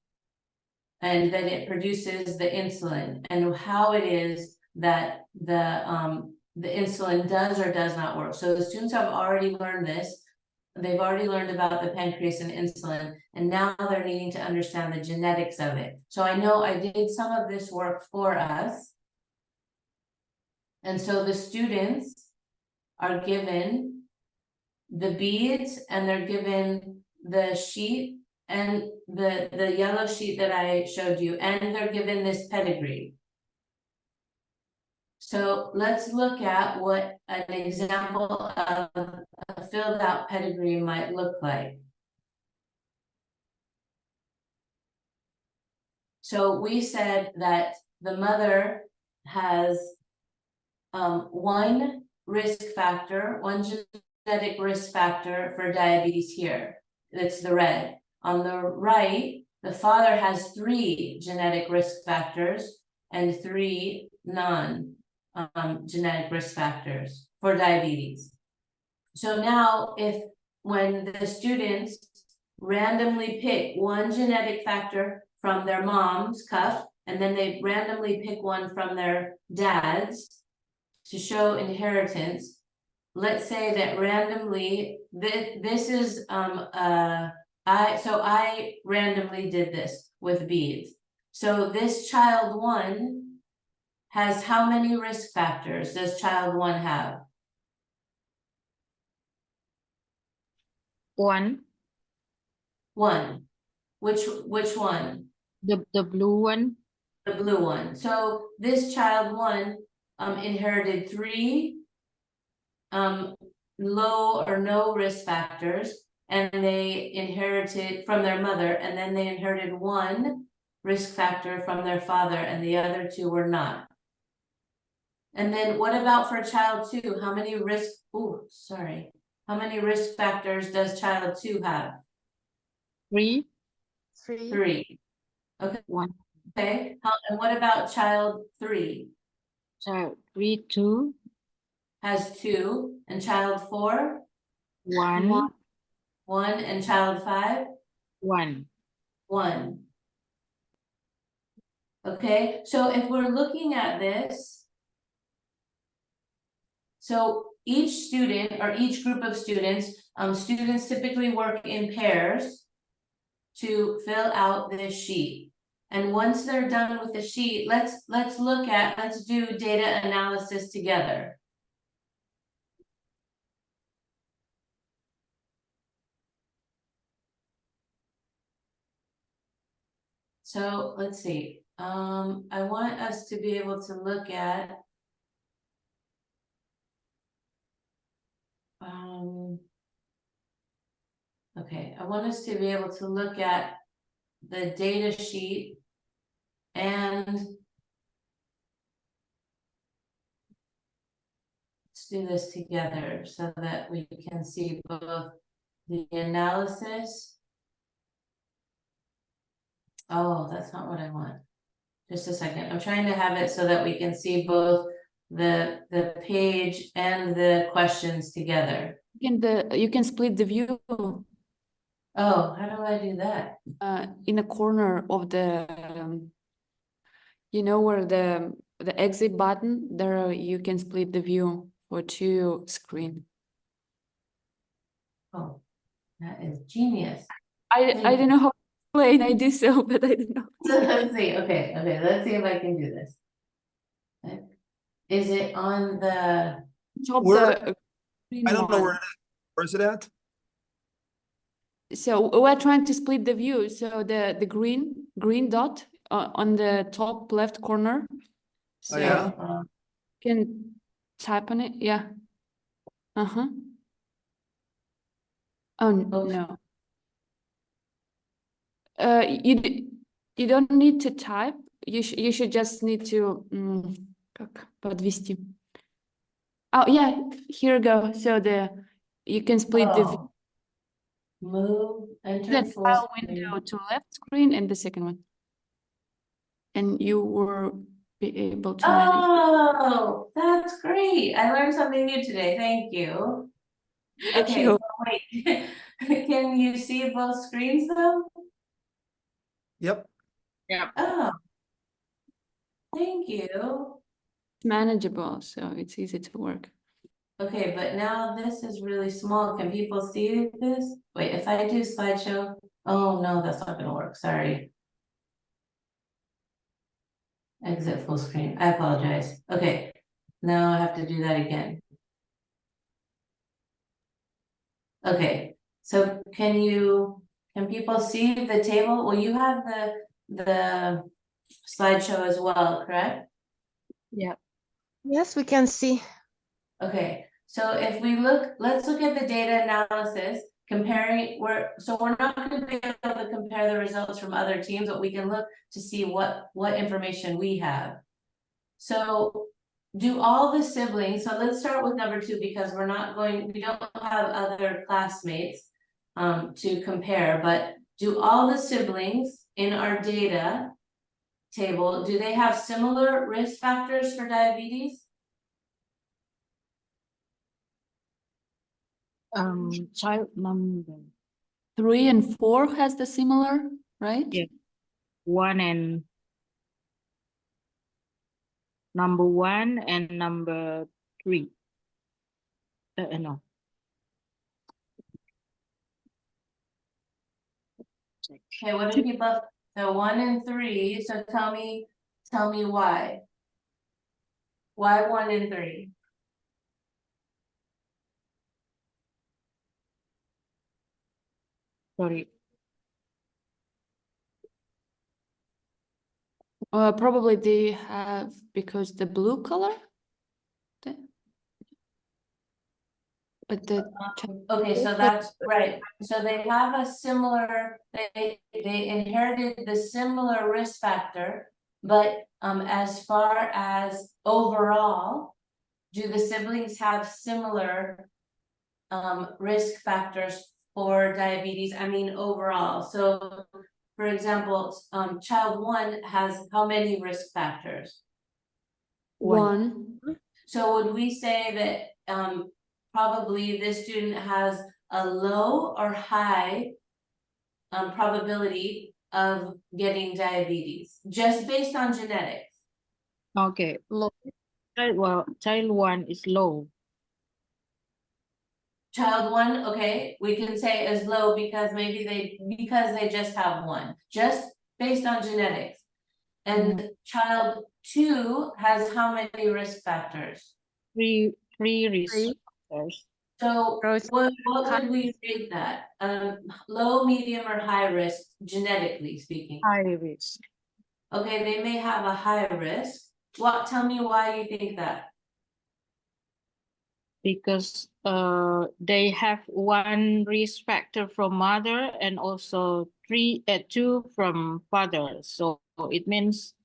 Speaker 1: and that it produces the insulin, and how it is that the insulin does or does not work. So the students have already learned this. They've already learned about the pancreas and insulin, and now they're needing to understand the genetics of it. So I know I did some of this work for us. And so the students are given the beads, and they're given the sheet and the yellow sheet that I showed you, and they're given this pedigree. So let's look at what an example of a filled out pedigree might look like. So we said that the mother has one risk factor, one genetic risk factor for diabetes here. It's the red. On the right, the father has 3 genetic risk factors and 3 genetic risk factors for diabetes. So now when the students randomly pick one genetic factor from their mom's cuff, and then they randomly pick one from their dad's to show inheritance, let's say that randomly, this is, I randomly did this with beads. So this child 1 has how many risk factors does child 1 have?
Speaker 4: 1,
Speaker 1: 1. Which one?
Speaker 4: the blue one.
Speaker 1: The blue one. So this child 1 inherited 3 low or no risk factors, and they inherited from their mother, and then they inherited 1 risk factor from their father, and the other 2 were not. And then what about for child 2? How many risk factors does child 2 have?
Speaker 4: 3,
Speaker 1: 3. Okay.
Speaker 4: 1.
Speaker 1: Okay, and what about child 3?
Speaker 4: So 3, 2,
Speaker 1: Has 2, and child 4?
Speaker 4: 1,
Speaker 1: 1, and child 5?
Speaker 4: 1.
Speaker 1: 1. Okay, so if we're looking at this, so each student or each group of students, students typically work in pairs to fill out this sheet. And once they're done with the sheet, let's do data analysis together. So let's see, I want us to be able to look at okay, I want us to be able to look at the data sheet and let's do this together so that we can see both the analysis. Oh, that's not what I want. Just a second. I'm trying to have it so that we can see both the page and the questions together.
Speaker 5: You can split the view
Speaker 1: Oh, how do I do that?
Speaker 5: in a corner of the you know where the exit button there, you can split the view for 2 screen.
Speaker 1: Oh, that is genius.
Speaker 5: I don't know how to explain. I do so, but I don't know.
Speaker 1: Let's see. Okay, let's see if I can do this. Is it on the
Speaker 5: Top
Speaker 2: Where-
Speaker 5: the green
Speaker 2: I don't know
Speaker 5: one.
Speaker 2: where it is. Where's it at?
Speaker 5: So we're trying to split the view. So the green dot on the top left corner. So
Speaker 2: yeah?
Speaker 5: you can type on it. Yeah. Uh-huh. Oh
Speaker 1: Okay.
Speaker 5: no. You don't need to type. You should just need to как подвести. Oh yeah, here we go. So you can split the
Speaker 1: Oh. Move, enter
Speaker 5: the
Speaker 1: full
Speaker 5: file
Speaker 1: screen.
Speaker 5: window to left screen and the second one. And you will be able to manage.
Speaker 1: Oh, that's great. I learned something new today. Thank you. Okay,
Speaker 5: You-
Speaker 1: so wait. Can you see both screens though?
Speaker 2: Yep.
Speaker 1: Oh. Thank you.
Speaker 5: manageable, so it's easy to work.
Speaker 1: Okay, but now this is really small. Can people see this? Wait, if I do slideshow, oh no, that's not gonna work, sorry. Exit full screen, I apologize. Okay, now I have to do that again. Okay, so can people see the table? Well, you have the slideshow as well, correct?
Speaker 4: Yeah.
Speaker 6: Yes, we can see.
Speaker 1: Okay, so if we let's look at the data analysis, so we're not gonna be able to compare the results from other teams, but we can look to see what information we have. So do all the siblings, so let's start with number 2 because we don't have other classmates to compare, but do all the siblings in our data table, do they have similar risk factors for diabetes?
Speaker 4: Child number
Speaker 5: 3 and 4 has the similar, right?
Speaker 4: Yeah. 1 and number 1 and number 3. No.
Speaker 1: Okay, what do people, so 1 and 3, so tell me why. Why 1 and 3?
Speaker 4: Sorry.
Speaker 5: Probably they have because the blue color. But the
Speaker 1: Okay, so that's right, so they have a similar, they inherited the similar risk factor. But as far as overall, do the siblings have similar risk factors for diabetes? I mean, overall, so for example, child 1 has how many risk factors?
Speaker 5: 1.
Speaker 1: So would we say that probably this student has a low or high probability of getting diabetes, just based on genetics?
Speaker 4: Okay, low. Child 1 is low.
Speaker 1: Child 1, okay, we can say is low because maybe they just have 1, just based on genetics. And child 2 has how many risk factors?
Speaker 4: 3 risk factors.
Speaker 1: So
Speaker 6: Rose,
Speaker 1: what would we rate that? Low, medium, or high risk, genetically speaking?
Speaker 4: High risk.
Speaker 1: Okay, they may have a high risk. Tell me why you think that?
Speaker 4: Because they have 1 risk factor from mother and also 2 from father. So it means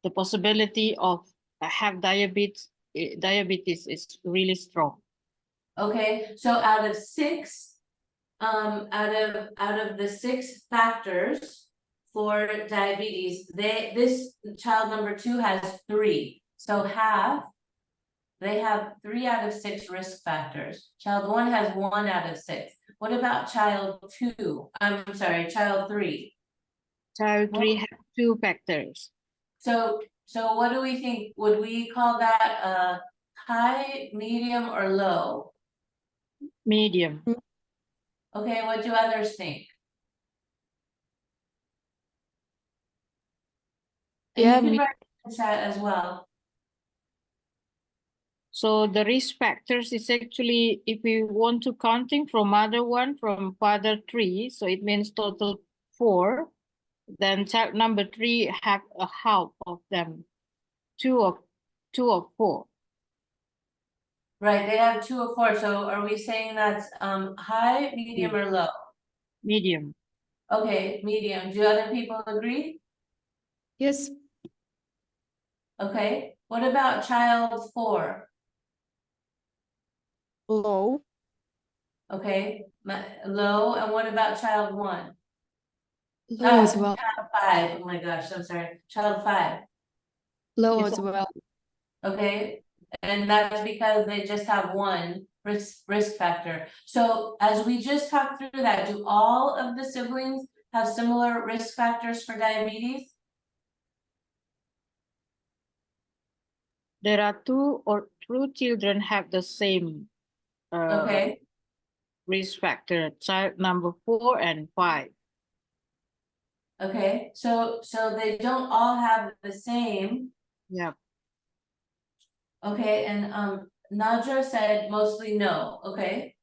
Speaker 4: the possibility of have diabetes is really strong.
Speaker 1: Okay, so out of 6, out of the 6 factors for diabetes, this child number 2 has 3. So they have 3 out of 6 risk factors. Child 1 has 1 out of 6. What about child 2? I'm sorry, child 3.
Speaker 4: Child 3 have 2 factors.
Speaker 1: So what do we think? Would we call that a high, medium, or low?
Speaker 4: Medium.
Speaker 1: Okay, what do others think? And
Speaker 5: Yeah,
Speaker 1: you can write in the chat as well.
Speaker 4: So the risk factors is actually, if we want to counting from mother 1, from father 3, so it means total 4. Then child number 3 have a half of them, 2 of 4.
Speaker 1: Right, they have 2 of 4, so are we saying that's high, medium, or low?
Speaker 4: Medium.
Speaker 1: Okay, medium. Do other people agree?
Speaker 5: yes.
Speaker 1: Okay, what about child 4?
Speaker 6: low,
Speaker 1: Okay, low, and what about child 1?
Speaker 5: Low as well.
Speaker 1: Child 5, oh my gosh, I'm sorry, child 5.
Speaker 5: Low
Speaker 1: It's
Speaker 5: as well.
Speaker 1: Okay, and that's because they just have 1 risk factor. So as we just talked through that, do all of the siblings have similar risk factors for diabetes?
Speaker 4: There are 2 or 3 children have the same
Speaker 1: Okay,
Speaker 4: risk factor, child number 4 and 5.
Speaker 1: okay, so they don't all have the same.
Speaker 4: Yeah.
Speaker 1: Okay, and Nadra said mostly no, okay.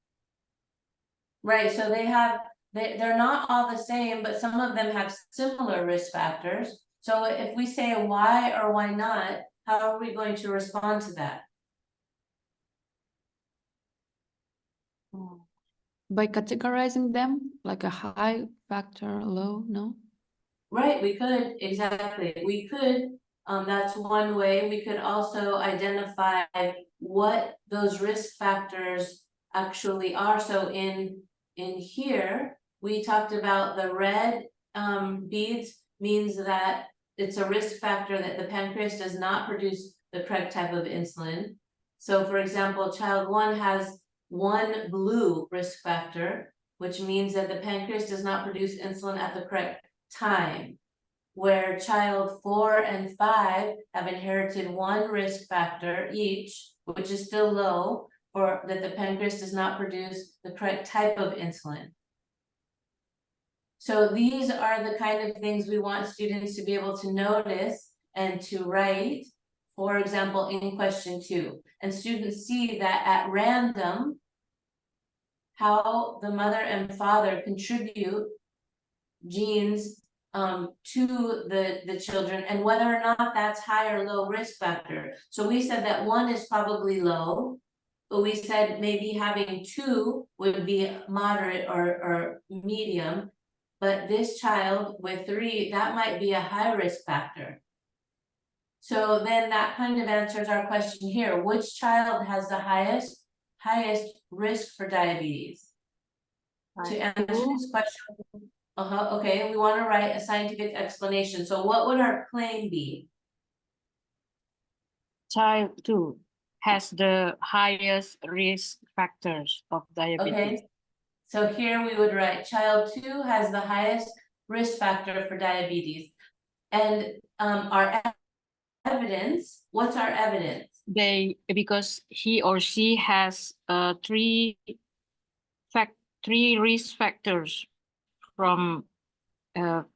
Speaker 1: Right, so they're not all the same, but some of them have similar risk factors. So if we say why or why not, how are we going to respond to that?
Speaker 5: By categorizing them like a high factor, low, no?
Speaker 1: Right, we could, exactly, we could, that's one way. We could also identify what those risk factors actually are. So in here, we talked about the red beads means that it's a risk factor that the pancreas does not produce the correct type of insulin. So for example, child 1 has 1 blue risk factor, which means that the pancreas does not produce insulin at the correct time. Where child 4 and 5 have inherited 1 risk factor each, which is still low, or that the pancreas does not produce the correct type of insulin. So these are the kind of things we want students to be able to notice and to write, for example, in question 2. And students see that at random, how the mother and father contribute genes to the children, and whether or not that's high or low risk factor. So we said that 1 is probably low, but we said maybe having 2 would be moderate or medium. But this child with 3, that might be a high risk factor. So then that kind of answers our question here. Which child has the highest risk for diabetes? To answer this question, okay, we want to write a scientific explanation. So what would our claim be?
Speaker 4: Child 2 has the highest risk factors of diabetes.
Speaker 1: Okay, so here we would write child 2 has the highest risk factor for diabetes. And our evidence, what's our evidence?
Speaker 4: Because he or she has 3 risk factors from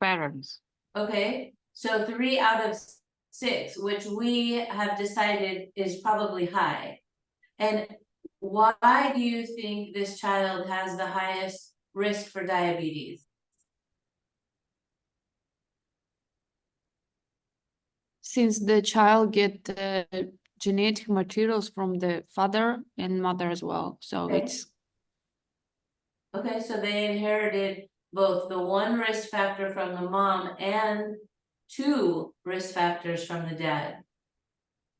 Speaker 4: parents.
Speaker 1: Okay, so 3 out of 6, which we have decided is probably high. And why do you think this child has the highest risk for diabetes?
Speaker 5: Since the child get the genetic materials from the father and mother as well, so
Speaker 1: Okay.
Speaker 5: it's
Speaker 1: Okay, so they inherited both the 1 risk factor from the mom and 2 risk factors from the dad.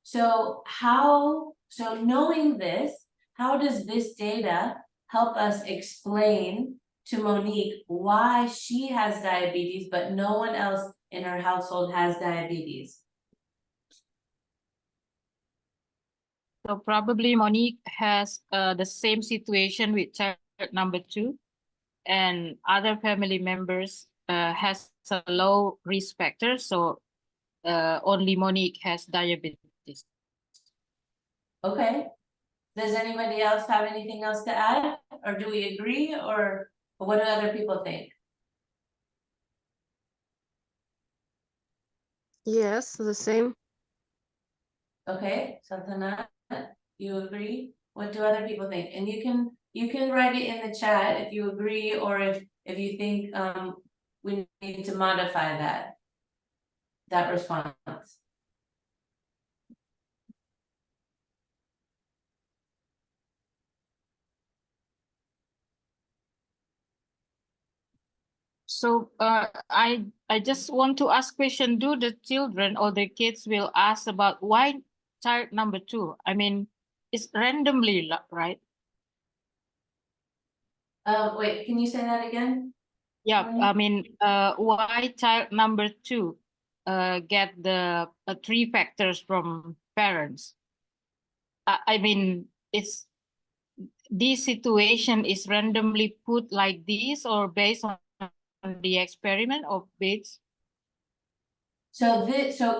Speaker 1: So knowing this, how does this data help us explain to Monique why she has diabetes, but no one else in her household has diabetes?
Speaker 4: So probably Monique has the same situation with child number 2, and other family members has a low risk factor. So only Monique has diabetes.
Speaker 1: Okay. Does anybody else have anything else to add? Or do we agree? Or what do other people think?
Speaker 6: Yes, the same.
Speaker 1: Okay, Santana, you agree? What do other people think? And you can write it in the chat if you agree, or if you think we need to modify that response.
Speaker 4: So I just want to ask question, do the children or the kids will ask about why child number 2? I mean, it's randomly, right?
Speaker 1: Wait, can you say that again?
Speaker 4: Yeah,
Speaker 1: Right.
Speaker 4: I mean, why child number 2 get the 3 factors from parents? I mean, it's this situation is randomly put like this or based on the experiment of Bates?
Speaker 1: So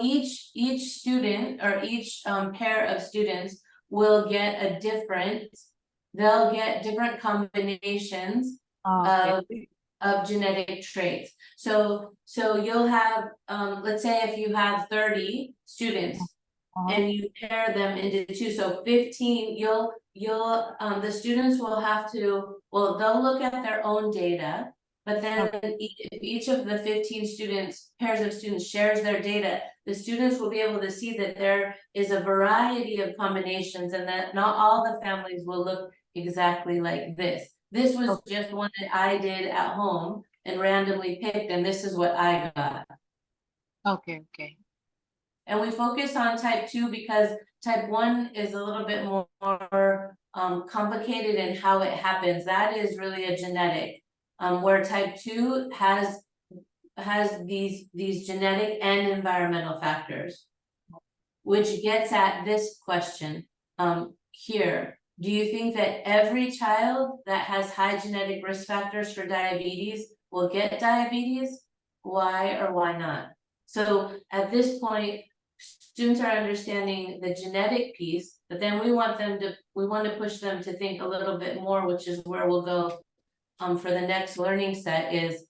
Speaker 1: each student or each pair of students will get a different, they'll get different combinations
Speaker 4: Okay.
Speaker 1: of genetic traits. So you'll have let's say if you have 30 students and you pair them into 2, so 15, the students will have to, well, they'll look at their own data, but then if each of the 15 pairs of students shares their data, the students will be able to see that there is a variety of combinations and that not all the families will look exactly like this. This was just one that I did at home and randomly picked, and this is what I got.
Speaker 4: Okay.
Speaker 1: And we focus on type 2 because type 1 is a little bit more complicated in how it happens. That is really a genetic. Where type 2 has has these genetic and environmental factors. Which gets at this question, here. Do you think that every child that has high genetic risk factors for diabetes will get diabetes? Why or why not? So at this point, students are understanding the genetic piece, but then we want to push them to think a little bit more, which is where we'll go for the next learning set is,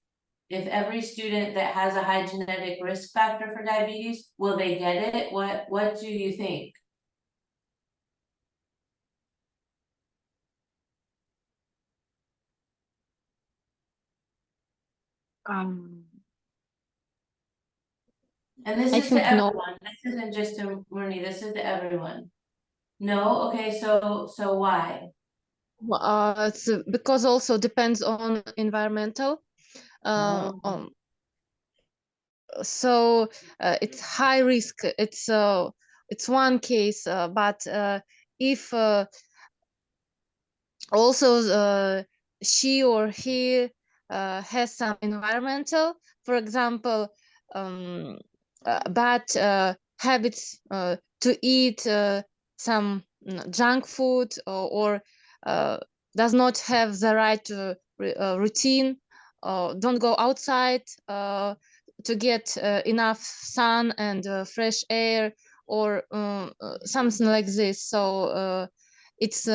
Speaker 1: if every student that has a high genetic risk factor for diabetes, will they get it? What do you think?
Speaker 4: Um,
Speaker 1: And this
Speaker 6: I
Speaker 1: is to
Speaker 6: think no.
Speaker 1: everyone, this isn't just to Murni, this is to everyone. No, okay, so why?
Speaker 6: It's because also depends on environmental.
Speaker 1: Oh.
Speaker 6: So it's high risk. It's one case, but if also she or he has some environmental, for example, bad habits to eat some junk food, or does not have the right routine, don't go outside to get enough sun and fresh air, or something like this. So it's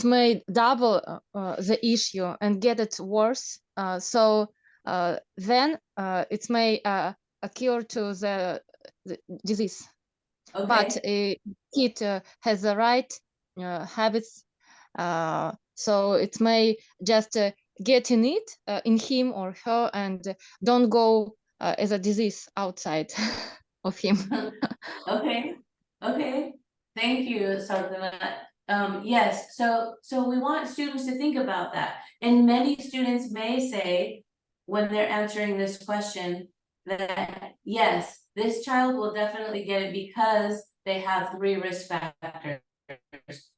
Speaker 6: made double the issue and get it worse. So then it may occur to the disease. But
Speaker 1: Okay,
Speaker 6: a kid has the right habits, so it may just get in it, in him or her, and don't go as a disease outside of him.
Speaker 1: okay, thank you, Sadhana. Yes, so we want students to think about that, and many students may say, when they're answering this question, that yes, this child will definitely get it because they have 3 risk factors.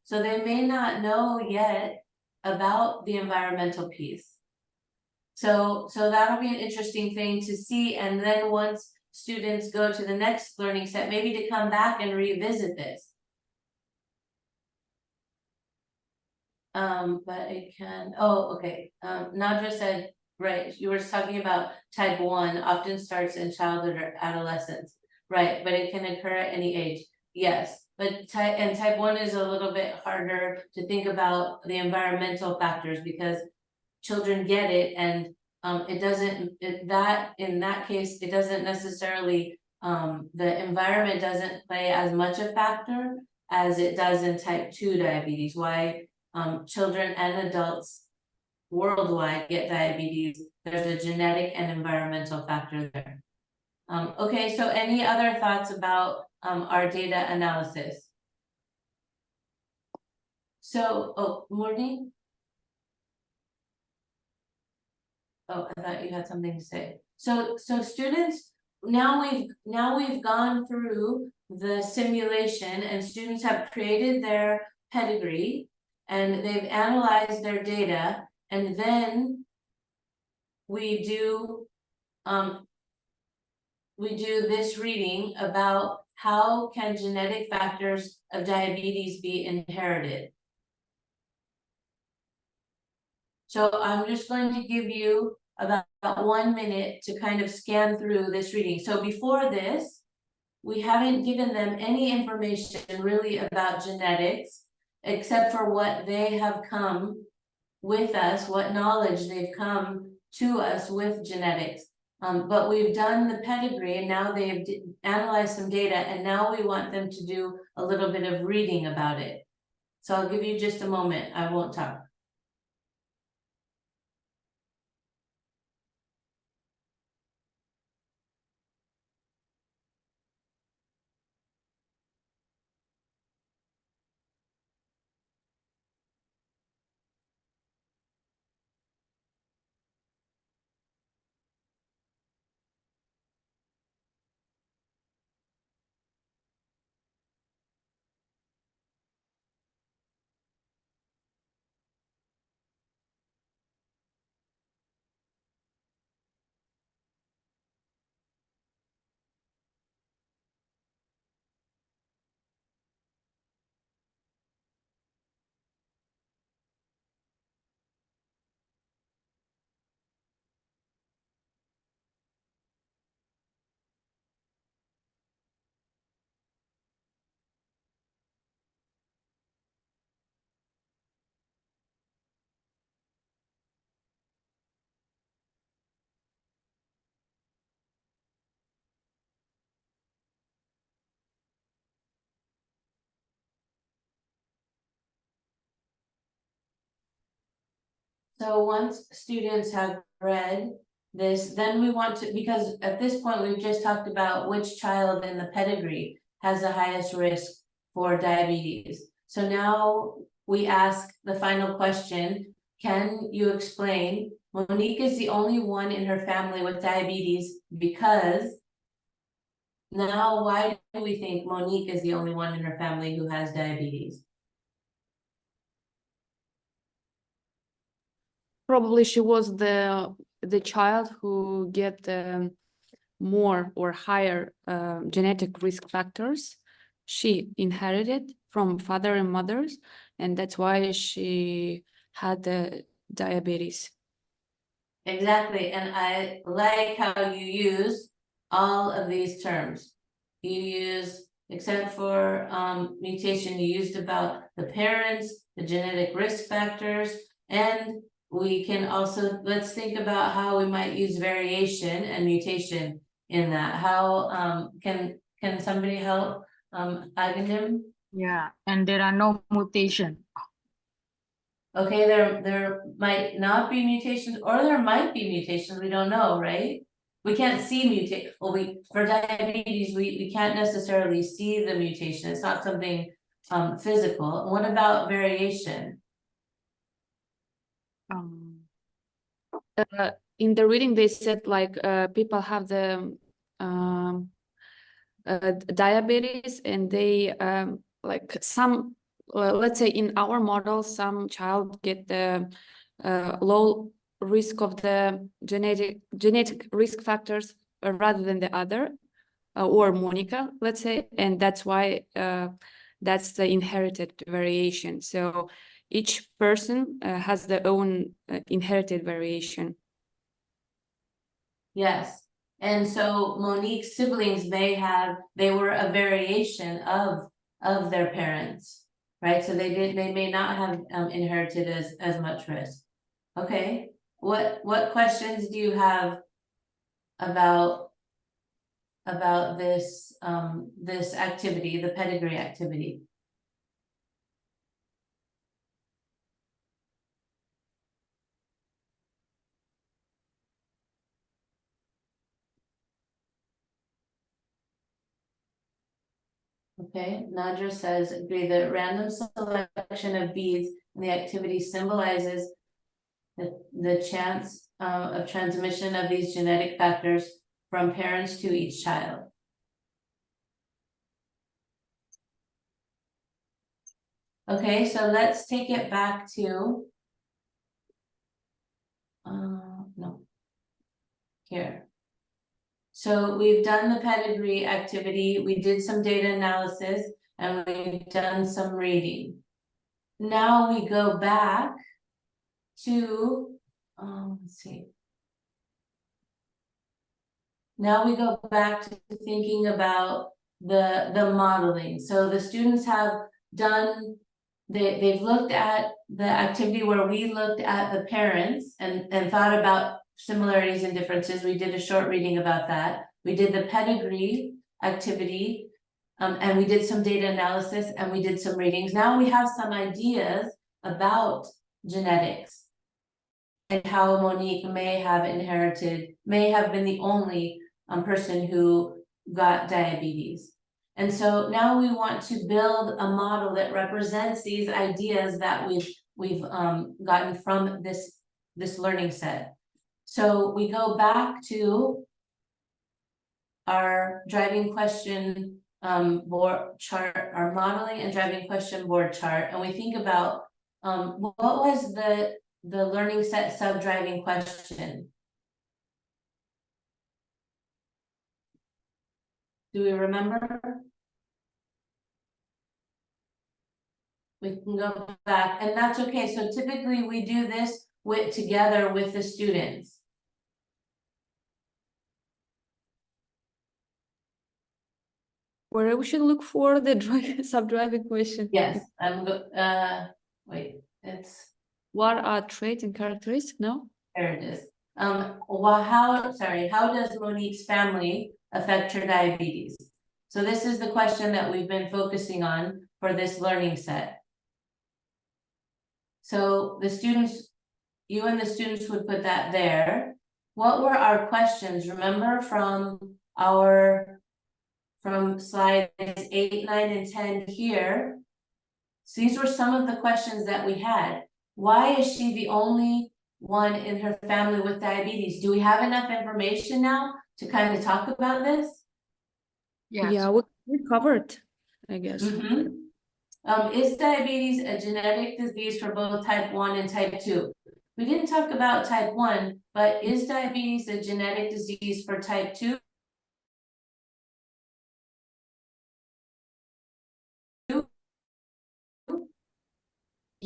Speaker 1: So they may not know yet about the environmental piece. So that'll be an interesting thing to see, and then once students go to the next learning set, maybe to come back and revisit this. But I can, okay, Nadra said, right, you were talking about type 1 often starts in childhood or adolescence, right, but it can occur at any age, yes. But type 1 is a little bit harder to think about the environmental factors because children get it, and it doesn't, in that case, it doesn't necessarily, the environment doesn't play as much a factor as it does in type 2 diabetes. Why children and adults worldwide get diabetes, there's a genetic and environmental factor there. Okay, so any other thoughts about our data analysis? So, Morning? Oh, I thought you had something to say. So students, now we've gone through the simulation, and students have created their pedigree and they've analyzed their data, and then we do this reading about how can genetic factors of diabetes be inherited. So I'm just going to give you about 1 minute to kind of scan through this reading. So before this, we haven't given them any information really about genetics, except for what they have come with us, what knowledge they've come to us with genetics. But we've done the pedigree, and now they've analyzed some data, and now we want them to do a little bit of reading about it. So I'll give you just a moment, I won't talk. So once students have read this, then we want to, because at this point, we've just talked about which child in the pedigree has the highest risk for diabetes. So now we ask the final question, can you explain, Monique is the only one in her family with diabetes because now why do we think Monique is the only one in her family who has diabetes?
Speaker 5: Probably she was the child who get more or higher genetic risk factors. She inherited from father and mothers, and that's why she had the diabetes.
Speaker 1: Exactly, and I like how you use all of these terms. You use, except for mutation, you used about the parents, the genetic risk factors, and we can also, let's think about how we might use variation and mutation in that. How can somebody help Aghanim?
Speaker 4: Yeah, and there are no mutation.
Speaker 1: Okay, there might not be mutations, or there might be mutations, we don't know, right? We can't see mutate, well, for diabetes, we can't necessarily see the mutation, it's not something physical. What about variation?
Speaker 5: In the reading, they said like people have the diabetes, and they like some, let's say in our model, some child get the low risk of the genetic risk factors rather than the other, or Monica, let's say, and that's why that's the inherited variation. So each person has their own inherited variation.
Speaker 1: Yes, and so Monique's siblings they were a variation of their parents, right? So they may not have inherited as much risk. Okay, what questions do you have about this this activity, the pedigree activity? Okay, Nadra says, agree that random selection of beads in the activity symbolizes the chance of transmission of these genetic factors from parents to each child. Okay, so let's take it back to no, here. So we've done the pedigree activity, we did some data analysis, and we've done some reading. Now we go back to, let's see. Now we go back to thinking about the modeling. So the students have done, they've looked at the activity where we looked at the parents and thought about similarities and differences. We did a short reading about that. We did the pedigree activity, and we did some data analysis, and we did some readings. Now we have some ideas about genetics and how Monique may have been the only person who got diabetes. And so now we want to build a model that represents these ideas that we've gotten from this learning set. So we go back to our driving question board chart, our modeling and driving question board chart, and we think about what was the learning set sub-driving question? Do we remember? We can go back, and that's okay. So typically we do this together with the students.
Speaker 5: Where we should look for the sub-driving question.
Speaker 1: Yes, wait, it's,
Speaker 5: What are traits and characteristics? No?
Speaker 1: there it is. Well, how does Monique's family affect her diabetes? So this is the question that we've been focusing on for this learning set. So the students you and the students would put that there. What were our questions? Remember from slides 8, 9, and 10 here. So these were some of the questions that we had. Why is she the only one in her family with diabetes? Do we have enough information now to kind of talk about this?
Speaker 4: Yes.
Speaker 5: Yeah, we covered, I guess.
Speaker 1: Is diabetes a genetic disease for both type 1 and type 2? We didn't talk about type 1, but is diabetes a genetic disease for type 2?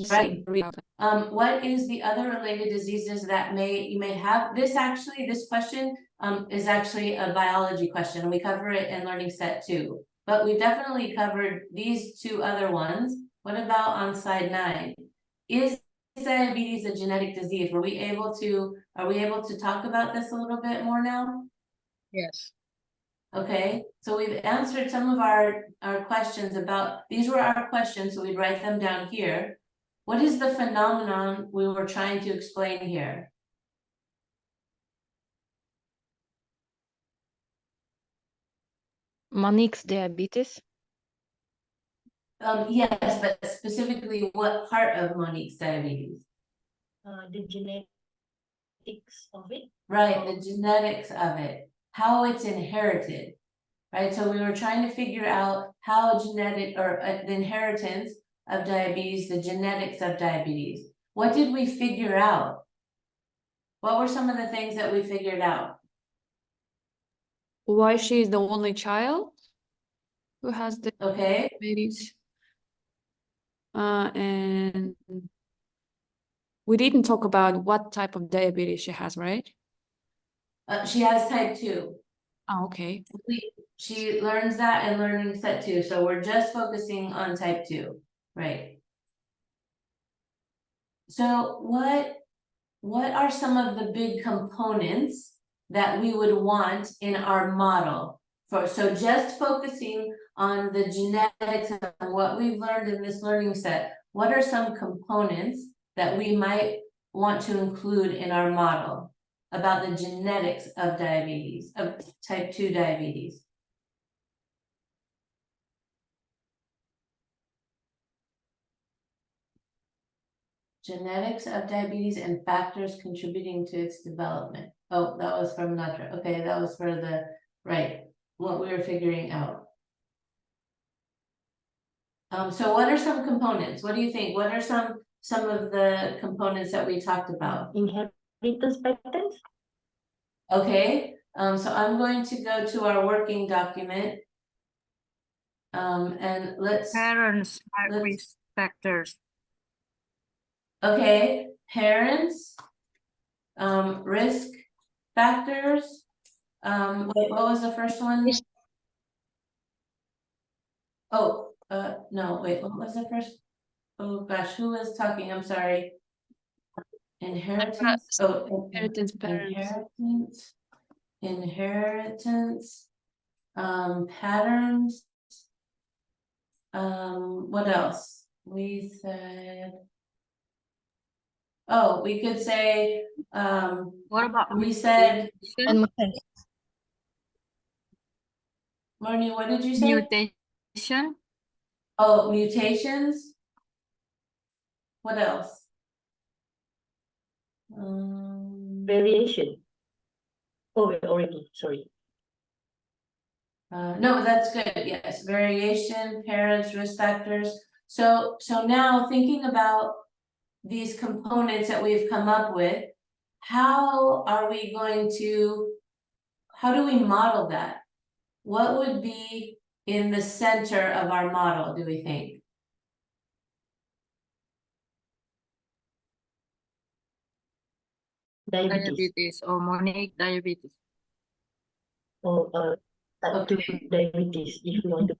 Speaker 1: Right. What is the other related diseases that you may have? This question is actually a biology question. We cover it in learning set 2, but we definitely covered these 2 other ones. What about on slide 9? Is diabetes a genetic disease? Are we able to talk about this a little bit more now?
Speaker 4: Yes.
Speaker 1: Okay, so we've answered some of our questions about, these were our questions, so we'd write them down here. What is the phenomenon we were trying to explain here?
Speaker 6: Monique's diabetes.
Speaker 1: Yes, but specifically what part of Monique's diabetes?
Speaker 7: The genetics of it.
Speaker 1: Right, the genetics of it, how it's inherited, right? So we were trying to figure out how genetic or the inheritance of diabetes, the genetics of diabetes. What did we figure out? What were some of the things that we figured out?
Speaker 5: Why she is the only child who has the
Speaker 1: Okay,
Speaker 5: diabetes. And we didn't talk about what type of diabetes she has, right?
Speaker 1: she has type 2.
Speaker 5: Oh, okay.
Speaker 1: She learns that in learning set 2, so we're just focusing on type 2, right? So what are some of the big components that we would want in our model? So just focusing on the genetics and what we've learned in this learning set, what are some components that we might want to include in our model about the genetics of diabetes, of type 2 diabetes? Genetics of diabetes and factors contributing to its development. Oh, that was from Natra. Okay, that was for the, right, what we were figuring out. So what are some components? What do you think? What are some of the components that we talked about?
Speaker 7: Inheritance patterns.
Speaker 1: Okay, so I'm going to go to our working document. And
Speaker 4: Parents have
Speaker 1: let's-
Speaker 4: risk factors.
Speaker 1: okay, parents, risk factors. Wait, what was the first one? Oh, no, wait, what was the first? Oh gosh, who was talking? I'm sorry. Inheritance,
Speaker 5: Inheritance patterns.
Speaker 1: inheritance, patterns. What else? We said. Oh, we could say,
Speaker 4: What about
Speaker 1: we said,
Speaker 6: And
Speaker 1: Marnie, what did you say?
Speaker 4: mutation?
Speaker 1: Oh, mutations. What else?
Speaker 7: Variation. Oh, already, sorry.
Speaker 1: No, that's good. Yes, variation, parents, risk factors. So now thinking about these components that we've come up with, how do we model that? What would be in the center of our model, do we think?
Speaker 7: Diabetes.
Speaker 4: Or Monique diabetes.
Speaker 7: Or type 2
Speaker 1: Okay.
Speaker 7: diabetes, if you want to.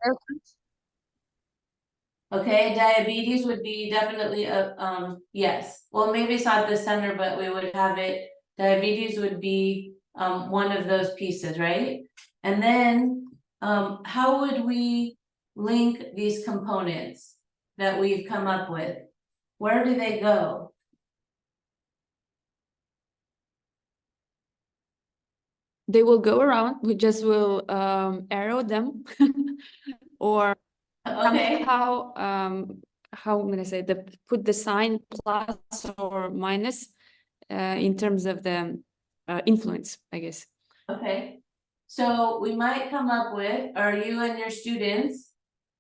Speaker 1: Okay, diabetes would be definitely a, yes, well, maybe it's not the center, but we would have it, diabetes would be one of those pieces, right? And then, how would we link these components that we've come up with? Where do they go?
Speaker 5: they will go around. We just will arrow them or
Speaker 1: Okay,
Speaker 5: somehow how I'm gonna say put the sign plus or minus in terms of the influence, I guess.
Speaker 1: okay. So we might come up with, or you and your students,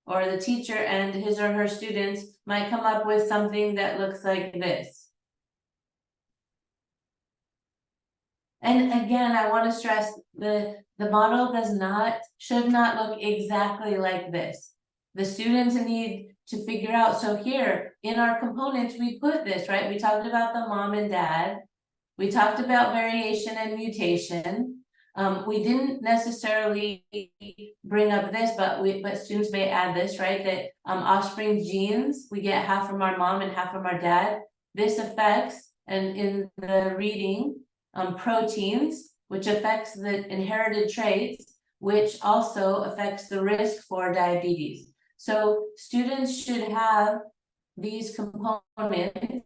Speaker 1: or the teacher and his or her students might come up with something that looks like this. And again, I want to stress the model should not look exactly like this. The students need to figure out, so here in our components, we put this, right? We talked about the mom and dad. We talked about variation and mutation. We didn't necessarily bring up this, but students may add this, right? That offspring genes, we get half from our mom and half from our dad. This affects, and in the reading, proteins, which affects the inherited traits, which also affects the risk for diabetes. So students should have these components,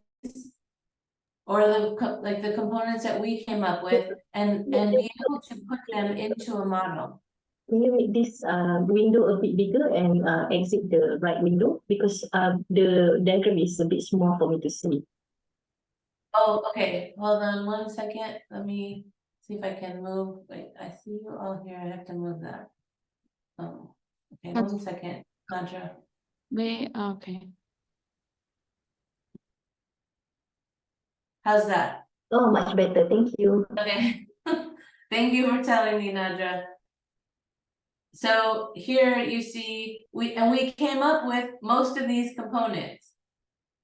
Speaker 1: or the components that we came up with, and be able to put them into a model.
Speaker 7: Can you make this window a bit bigger and exit the right window, because the diagram is a bit small for me to see.
Speaker 1: Oh, okay, hold on 1 second, let me see if I can move, wait, I see you all here, I have to move that. Oh, okay,
Speaker 5: That's-
Speaker 1: 1 second, Nadja.
Speaker 5: Okay.
Speaker 1: How's that?
Speaker 7: Oh, much better. Thank you.
Speaker 1: Okay, thank you for telling me, Nadja. So here you see, we came up with most of these components.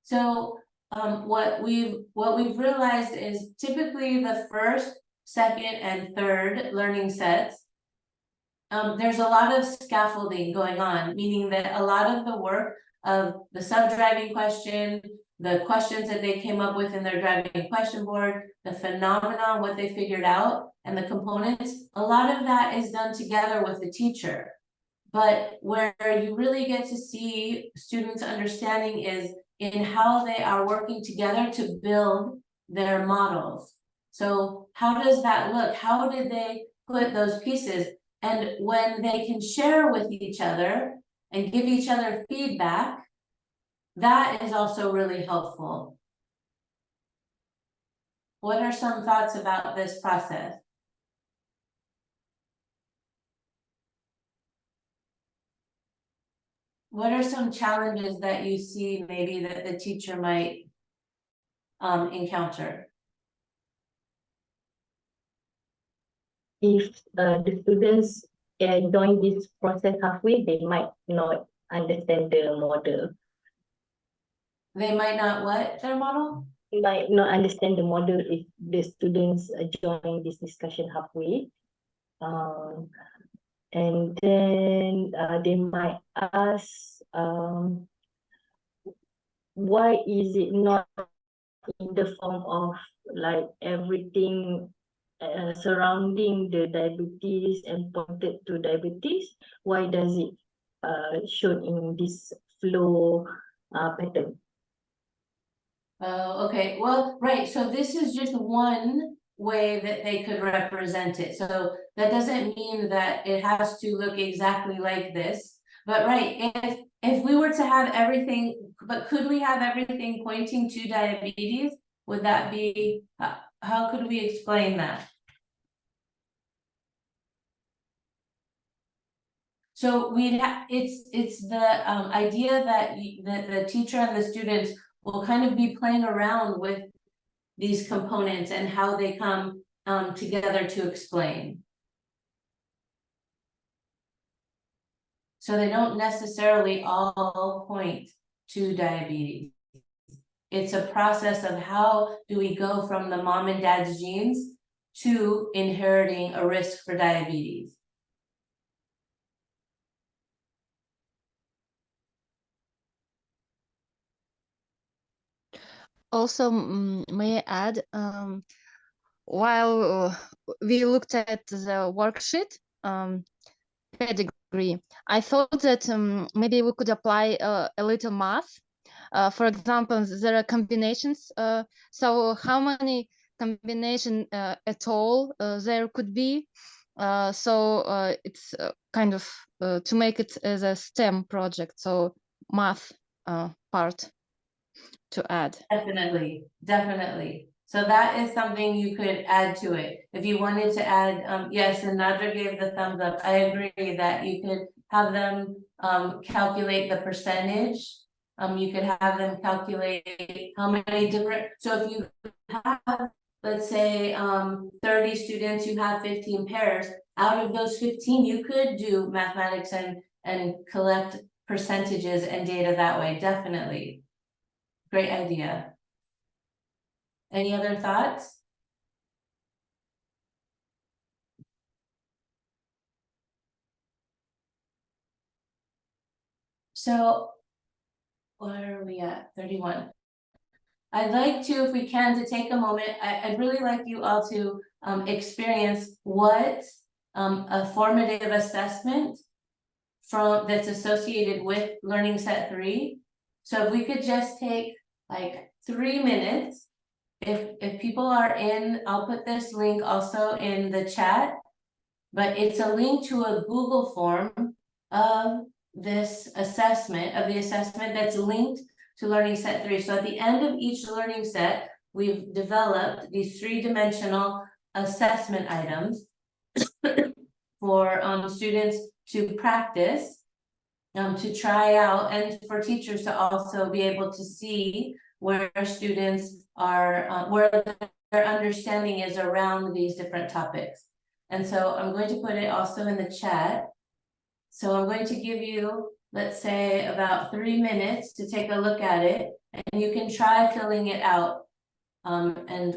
Speaker 1: So what we've realized is typically the first, second, and third learning sets, there's a lot of scaffolding going on, meaning that a lot of the work of the sub-driving question, the questions that they came up with in their driving question board, the phenomenon, what they figured out, and the components, a lot of that is done together with the teacher. But where you really get to see students' understanding is in how they are working together to build their models. So how does that look? How did they put those pieces? And when they can share with each other and give each other feedback, that is also really helpful. What are some thoughts about this process? What are some challenges that you see maybe that the teacher might encounter?
Speaker 7: If the students join this process halfway, they might not understand the model.
Speaker 1: They might not what, their model?
Speaker 7: They might not understand the model if the students join this discussion halfway. And then they might ask, why is it not in the form of like everything surrounding the diabetes and pointed to diabetes? Why does it shown in this flow pattern?
Speaker 1: Oh, okay, well, right, so this is just one way that they could represent it, so that doesn't mean that it has to look exactly like this. But right, if we were to have everything, but could we have everything pointing to diabetes? Would that be, how could we explain that? So we'd have, it's the idea that the teacher and the students will kind of be playing around with these components and how they come together to explain. So they don't necessarily all point to diabetes. It's a process of how do we go from the mom and dad's genes to inheriting a risk for diabetes.
Speaker 6: Also, may I add, while we looked at the worksheet pedigree, I thought that maybe we could apply a little math. For example, there are combinations. So how many combination at all there could be. It's kind of to make it as a STEM project, so math part to add.
Speaker 1: Definitely, definitely. So that is something you could add to it. If you wanted to add, yes, and Nadra gave the thumbs up. I agree that you could have them calculate the percentage. You could have them calculate how many different, so if you have, let's say, 30 students, you have 15 pairs. Out of those 15, you could do mathematics and collect percentages and data that way, definitely. Great idea. Any other thoughts? So, where are we at? 31. I'd like to, if we can, to take a moment. I'd really like you all to experience what a formative assessment that's associated with Learning Set 3. So if we could just take like 3 minutes. If people are in, I'll put this link also in the chat, but it's a link to a Google form of this assessment, of the assessment that's linked to Learning Set 3. So at the end of each learning set, we've developed these 3-dimensional assessment items for students to practice, to try out, and for teachers to also be able to see where students are, where their understanding is around these different topics. And so I'm going to put it also in the chat. So I'm going to give you, let's say, about 3 minutes to take a look at it, and you can try filling it out. And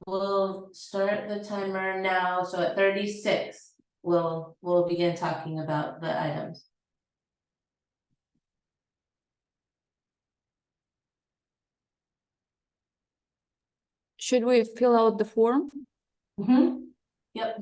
Speaker 1: we'll start the timer now. So at 36, we'll begin talking about the items.
Speaker 5: Should we fill out the form?
Speaker 1: Yep.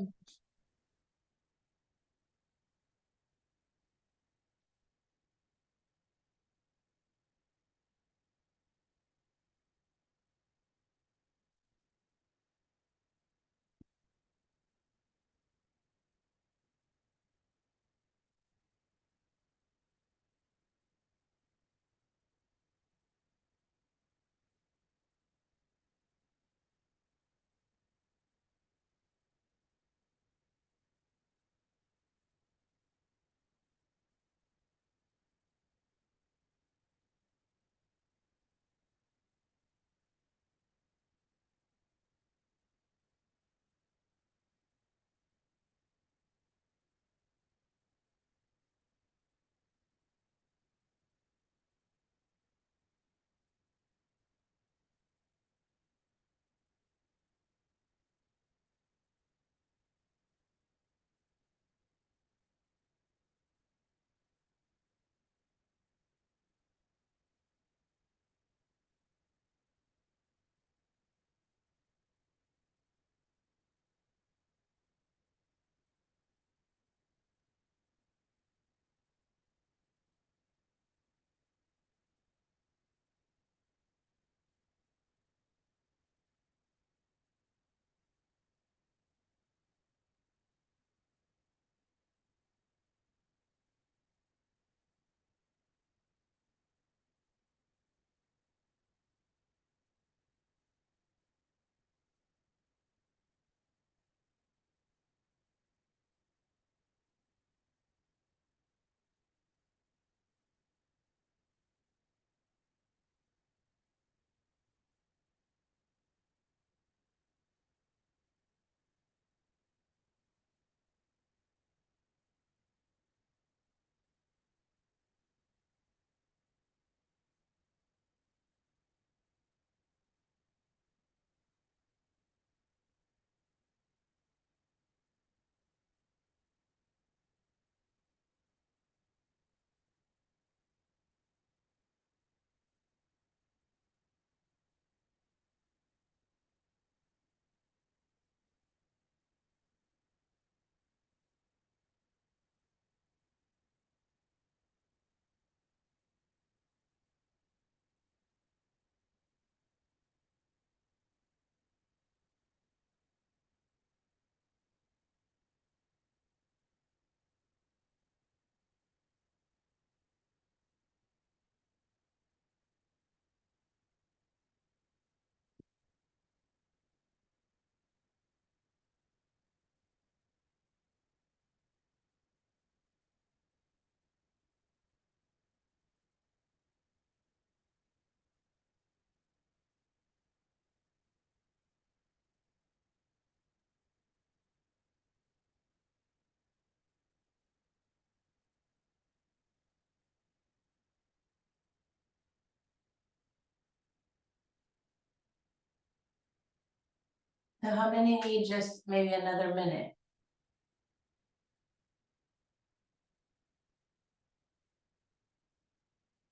Speaker 1: So how many need just maybe another minute?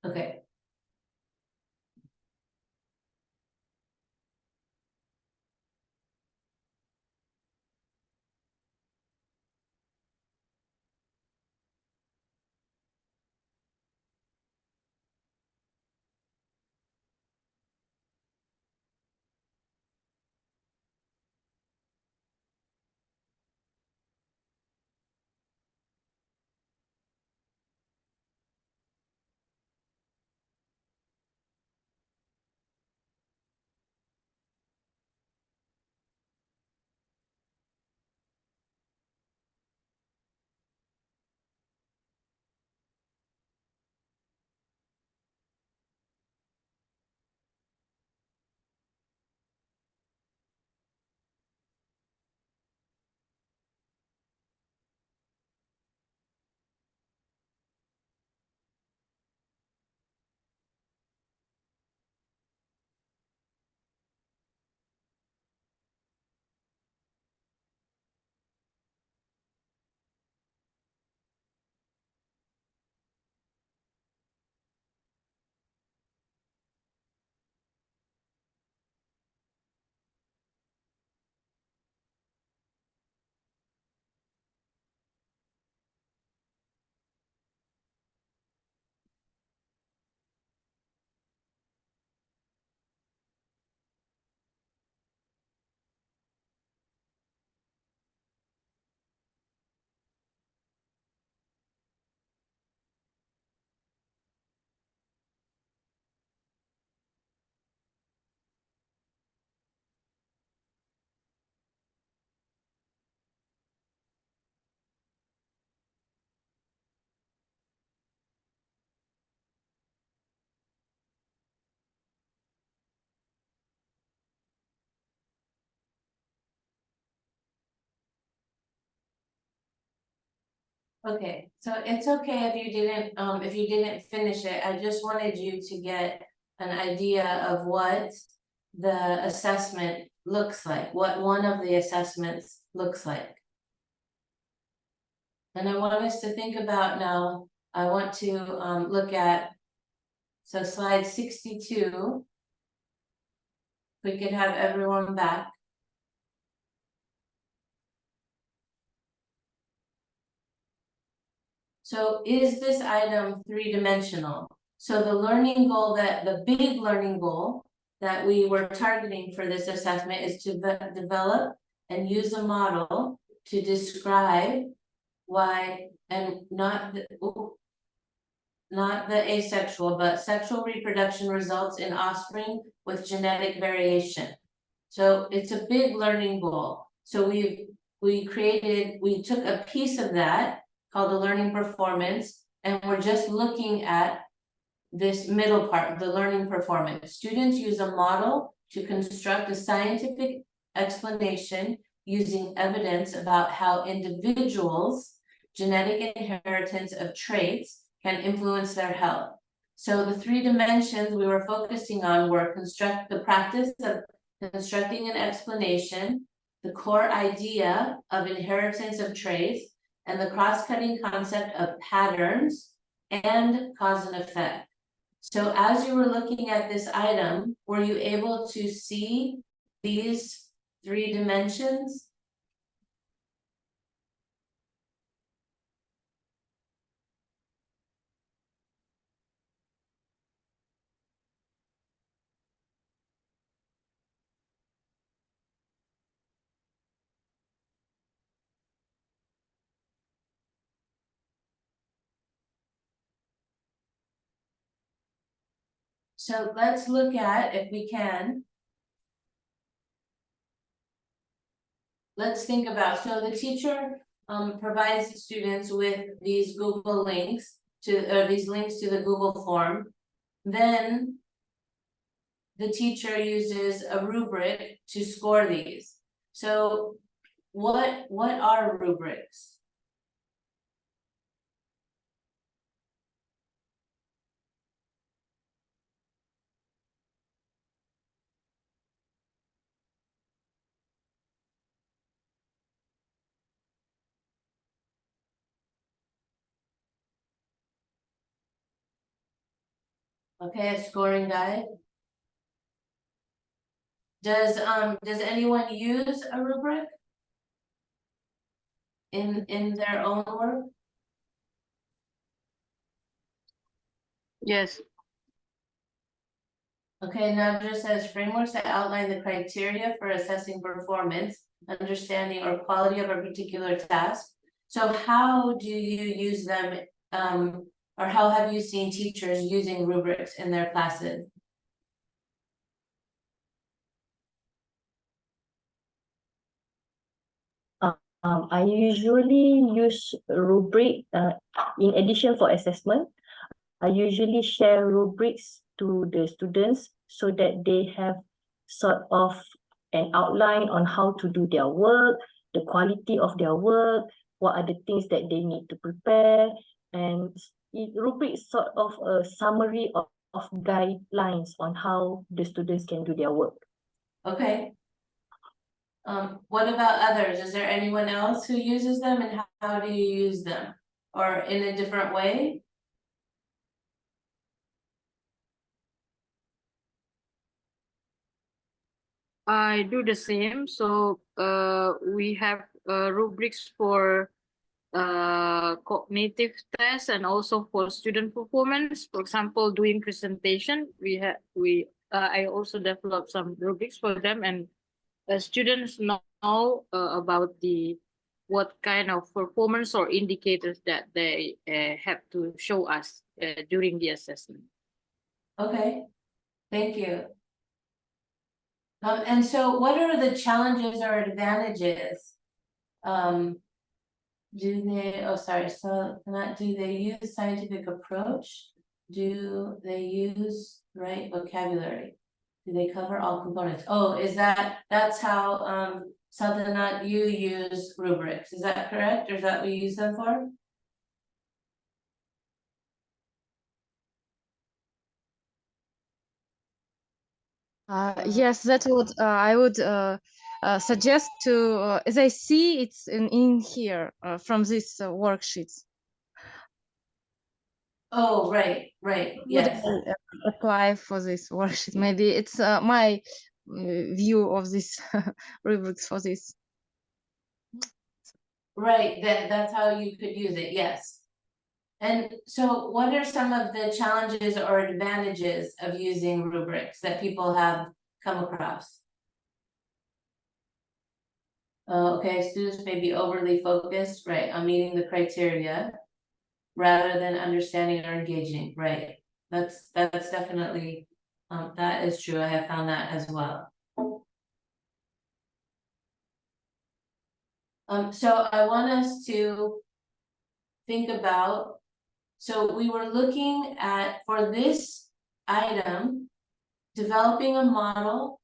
Speaker 1: Okay. Okay, so it's okay if you didn't finish it, I just wanted you to get an idea of what the assessment looks like, what one of the assessments looks like. And I want us to think about now, I want to look at, so slide 62. If we could have everyone back. So is this item three-dimensional? So the learning goal the big learning goal that we were targeting for this assessment is to develop and use a model to describe why, and not the asexual, but sexual reproduction results in offspring with genetic variation. So it's a big learning goal. So we took a piece of that called the learning performance, and we're just looking at this middle part, the learning performance. Students use a model to construct a scientific explanation using evidence about how individuals' genetic inheritance of traits can influence their health. So the three dimensions we were focusing on were the practice of constructing an explanation, the core idea of inheritance of traits, and the cross-cutting concept of patterns and cause and effect. So as you were looking at this item, were you able to see these three dimensions? So let's look at, if we can. Let's think about, so the teacher provides the students with these Google links these links to the Google form. Then the teacher uses a rubric to score these. So what are rubrics? Okay, a scoring guide. Does anyone use a rubric? In their own work?
Speaker 4: Yes.
Speaker 1: Okay, now it just says frameworks that outline the criteria for assessing performance, understanding or quality of a particular task. So how do you use them, or how have you seen teachers using rubrics in their classes?
Speaker 7: I usually use rubric in addition for assessment. I usually share rubrics to the students so that they have sort of an outline on how to do their work, the quality of their work, what are the things that they need to prepare, and rubric is sort of a summary of guidelines on how the students can do their work.
Speaker 1: Okay. What about others? Is there anyone else who uses them, and how do you use them? Or in a different way?
Speaker 4: I do the same. So we have rubrics for cognitive tests and also for student performance. For example, doing presentation, I also developed some rubrics for them, and students know about what kind of performance or indicators that they have to show us during the assessment.
Speaker 1: Okay, thank you. And so what are the challenges or advantages? Do they, oh, sorry, so not, do they use scientific approach? Do they use right vocabulary? Do they cover all components? Oh, that's how, Saltanat, you use rubrics, is that correct, or is that what you use them for?
Speaker 6: Yes, that's what I would suggest to, as I see it's in here from this worksheets.
Speaker 1: Oh, right,
Speaker 6: Would
Speaker 1: yes.
Speaker 6: I apply for this worksheet? Maybe it's my view of this rubrics for this.
Speaker 1: Right, that's how you could use it, yes. And so what are some of the challenges or advantages of using rubrics that people have come across? Okay, students may be overly focused, right, on meeting the criteria rather than understanding or engaging, right? That's definitely, that is true, I have found that as well. So I want us to think about, so we were looking at, for this item, developing a model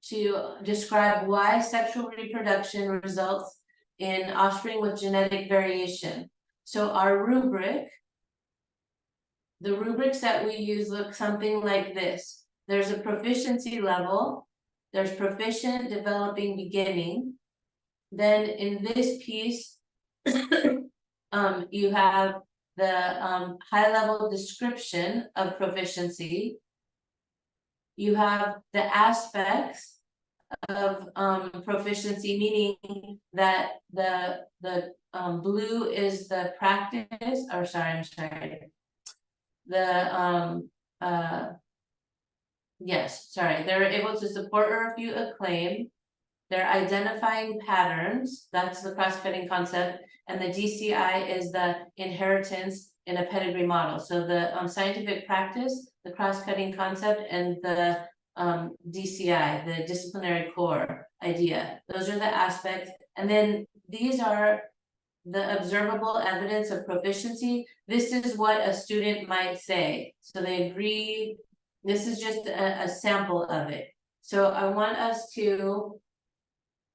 Speaker 1: to describe why sexual reproduction results in offspring with genetic variation. So our rubric, the rubrics that we use look something like this. There's a proficiency level, there's proficient, developing, beginning. Then in this piece, you have the high level description of proficiency. You have the aspects of proficiency, meaning that the blue is the practice, or sorry, I'm sorry. The yes, sorry, they're able to support or refute a claim. They're identifying patterns, that's the cross-cutting concept, and the DCI is the inheritance in a pedigree model. So the scientific practice, the cross-cutting concept, and the DCI, the disciplinary core idea. Those are the aspects. And then these are the observable evidence of proficiency. This is what a student might say. So they agree, this is just a sample of it. So I want us to,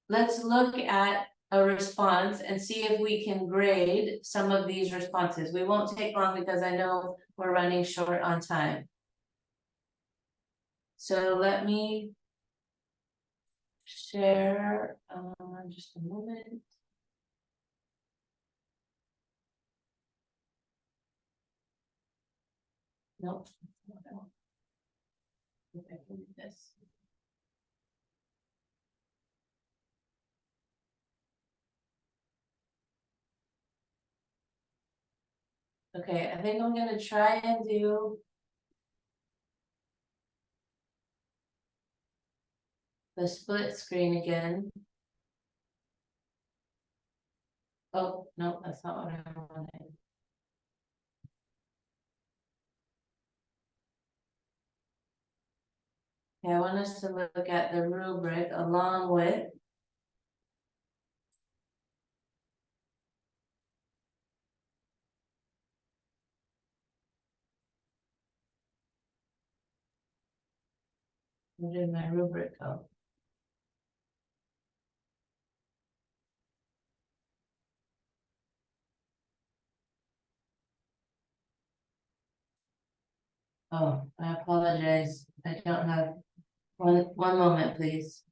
Speaker 1: let's look at a response and see if we can grade some of these responses. We won't take long because I know we're running short on time. So let me share just a moment. Nope. If I can do this. Okay, I think I'm gonna try and do. The split screen again. Oh, no, that's not what I wanted. Okay, I want us to look at the rubric along with. Where did my rubric go? Oh, I apologize. I don't have, one moment, please.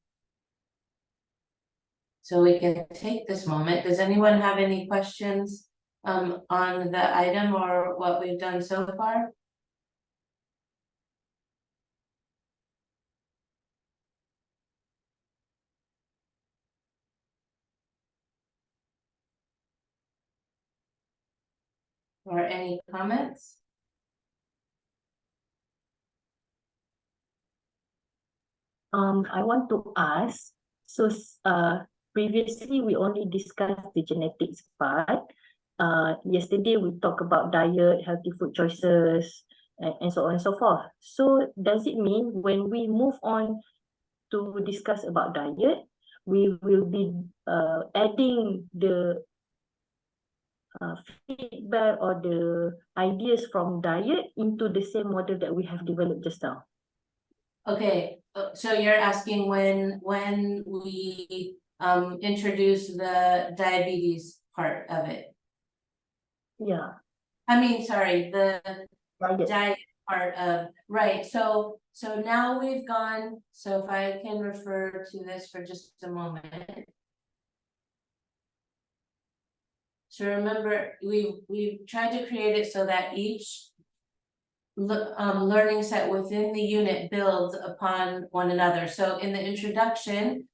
Speaker 1: So we can take this moment. Does anyone have any questions on the item or what we've done so far? Or any comments?
Speaker 7: I want to ask, so previously we only discussed the genetics part. Yesterday we talked about diet, healthy food choices, and so on and so forth. So does it mean when we move on to discuss about diet, we will be adding the feedback or the ideas from diet into the same model that we have developed just now?
Speaker 1: Okay, so you're asking when we introduce the diabetes part of it?
Speaker 7: Yeah,
Speaker 1: I mean, sorry, the
Speaker 7: diet.
Speaker 1: diet part of, right, so now we've gone, so if I can refer to this for just a moment. So remember, we've tried to create it so that each learning set within the unit builds upon one another. So in the introduction,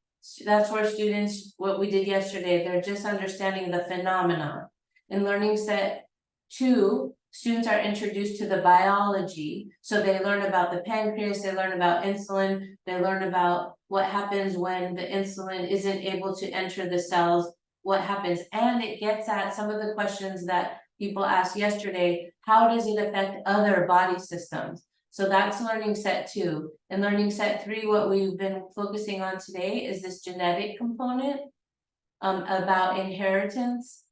Speaker 1: that's where students, what we did yesterday, they're just understanding the phenomena. In learning set 2, students are introduced to the biology. So they learn about the pancreas, they learn about insulin, they learn about what happens when the insulin isn't able to enter the cells, what happens, and it gets at some of the questions that people asked yesterday. How does it affect other body systems? So that's learning set 2. And learning set 3, what we've been focusing on today is this genetic component about inheritance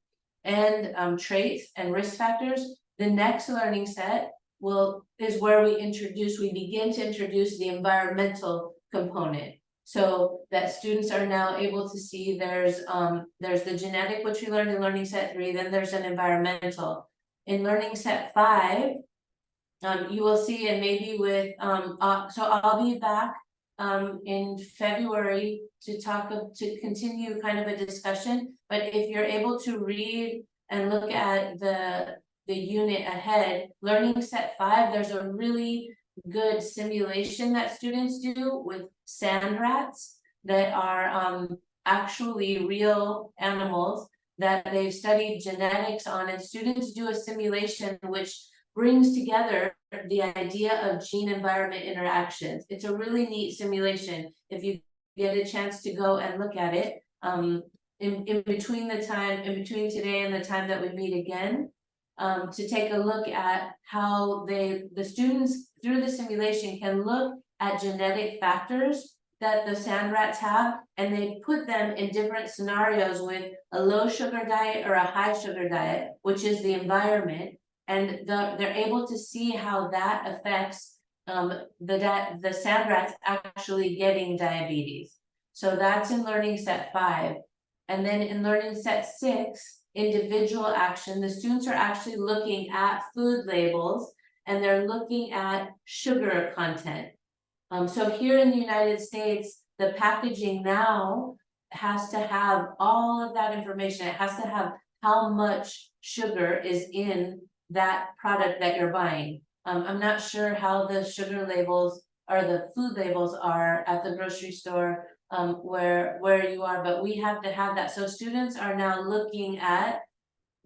Speaker 1: and traits and risk factors. The next learning set is where we begin to introduce the environmental component. So that students are now able to see there's the genetic, which we learned in learning set 3, then there's an environmental. In learning set 5, you will see, and maybe with so I'll be back in February to continue kind of a discussion. But if you're able to read and look at the unit ahead, learning set 5, there's a really good simulation that students do with sand rats that are actually real animals that they've studied genetics on, and students do a simulation which brings together the idea of gene environment interactions. It's a really neat simulation. If you get a chance to go and look at it, in between today and the time that we meet again, to take a look at how the students through the simulation can look at genetic factors that the sand rats have, and they put them in different scenarios with a low sugar diet or a high sugar diet, which is the environment, and they're able to see how that affects the sand rats actually getting diabetes. So that's in learning set 5. And then in learning set 6, individual action, the students are actually looking at food labels and they're looking at sugar content. So here in the United States, the packaging now has to have all of that information. It has to have how much sugar is in that product that you're buying. I'm not sure how the sugar labels or the food labels are at the grocery store, where you are, but we have to have that. So students are now looking at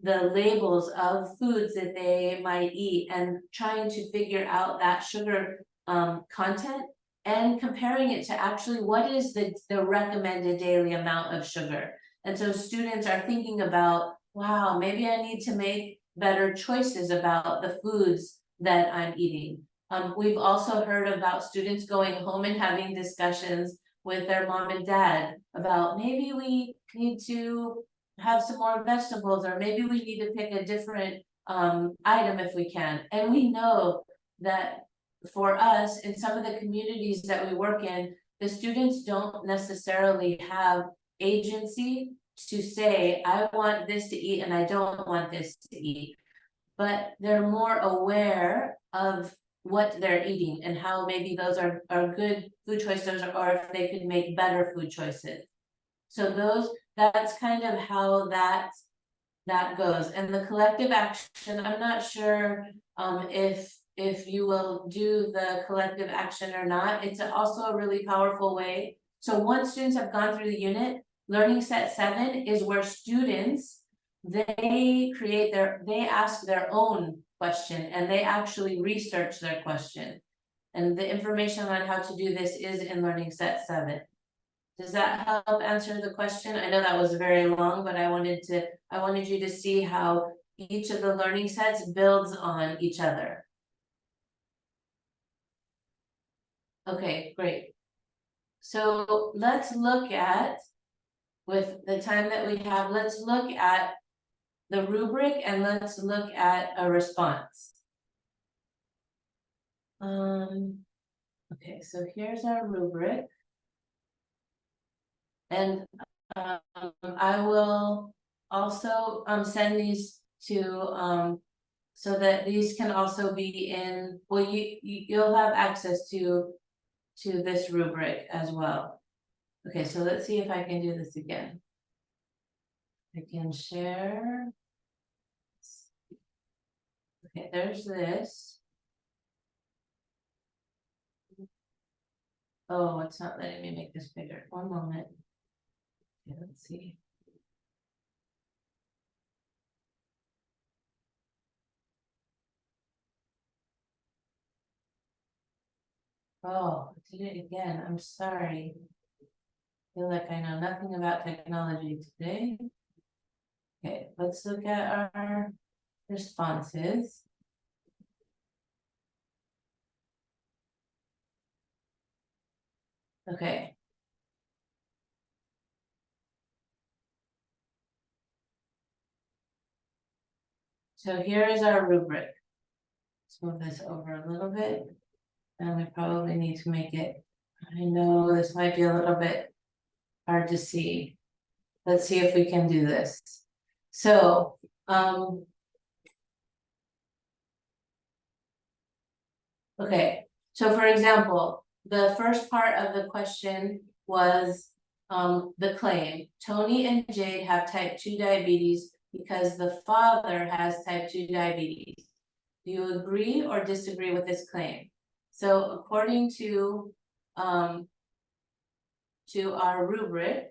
Speaker 1: the labels of foods that they might eat and trying to figure out that sugar content and comparing it to actually what is the recommended daily amount of sugar. And so students are thinking about, wow, maybe I need to make better choices about the foods that I'm eating. We've also heard about students going home and having discussions with their mom and dad about maybe we need to have some more vegetables, or maybe we need to pick a different item if we can. And we know that for us, in some of the communities that we work in, the students don't necessarily have agency to say, I want this to eat and I don't want this to eat. But they're more aware of what they're eating and how maybe those are good food choices, or if they could make better food choices. So that's kind of how that goes. And the collective action, I'm not sure if you will do the collective action or not. It's also a really powerful way. So once students have gone through the unit, Learning Set 7 is where students, they ask their own question and they actually research their question. And the information on how to do this is in Learning Set 7. Does that help answer the question? I know that was very long, but I wanted you to see how each of the learning sets builds on each other. Okay, great. So let's look at, with the time that we have, let's look at the rubric and let's look at a response. Okay, so here's our rubric. And I will also send these to so that these can also be in, well, you'll have access to this rubric as well. Okay, so let's see if I can do this again. I can share. Okay, there's this. Oh, it's not letting me make this bigger. One moment. Okay, let's see. Oh, I did it again. I'm sorry. I feel like I know nothing about technology today. Okay, let's look at our responses. Okay. So here is our rubric. Let's move this over a little bit. And we probably need to make it, I know this might be a little bit hard to see. Let's see if we can do this. So, okay, so for example, the first part of the question was the claim. Tony and Jade have type 2 diabetes because the father has type 2 diabetes. Do you agree or disagree with this claim? So according to our rubric,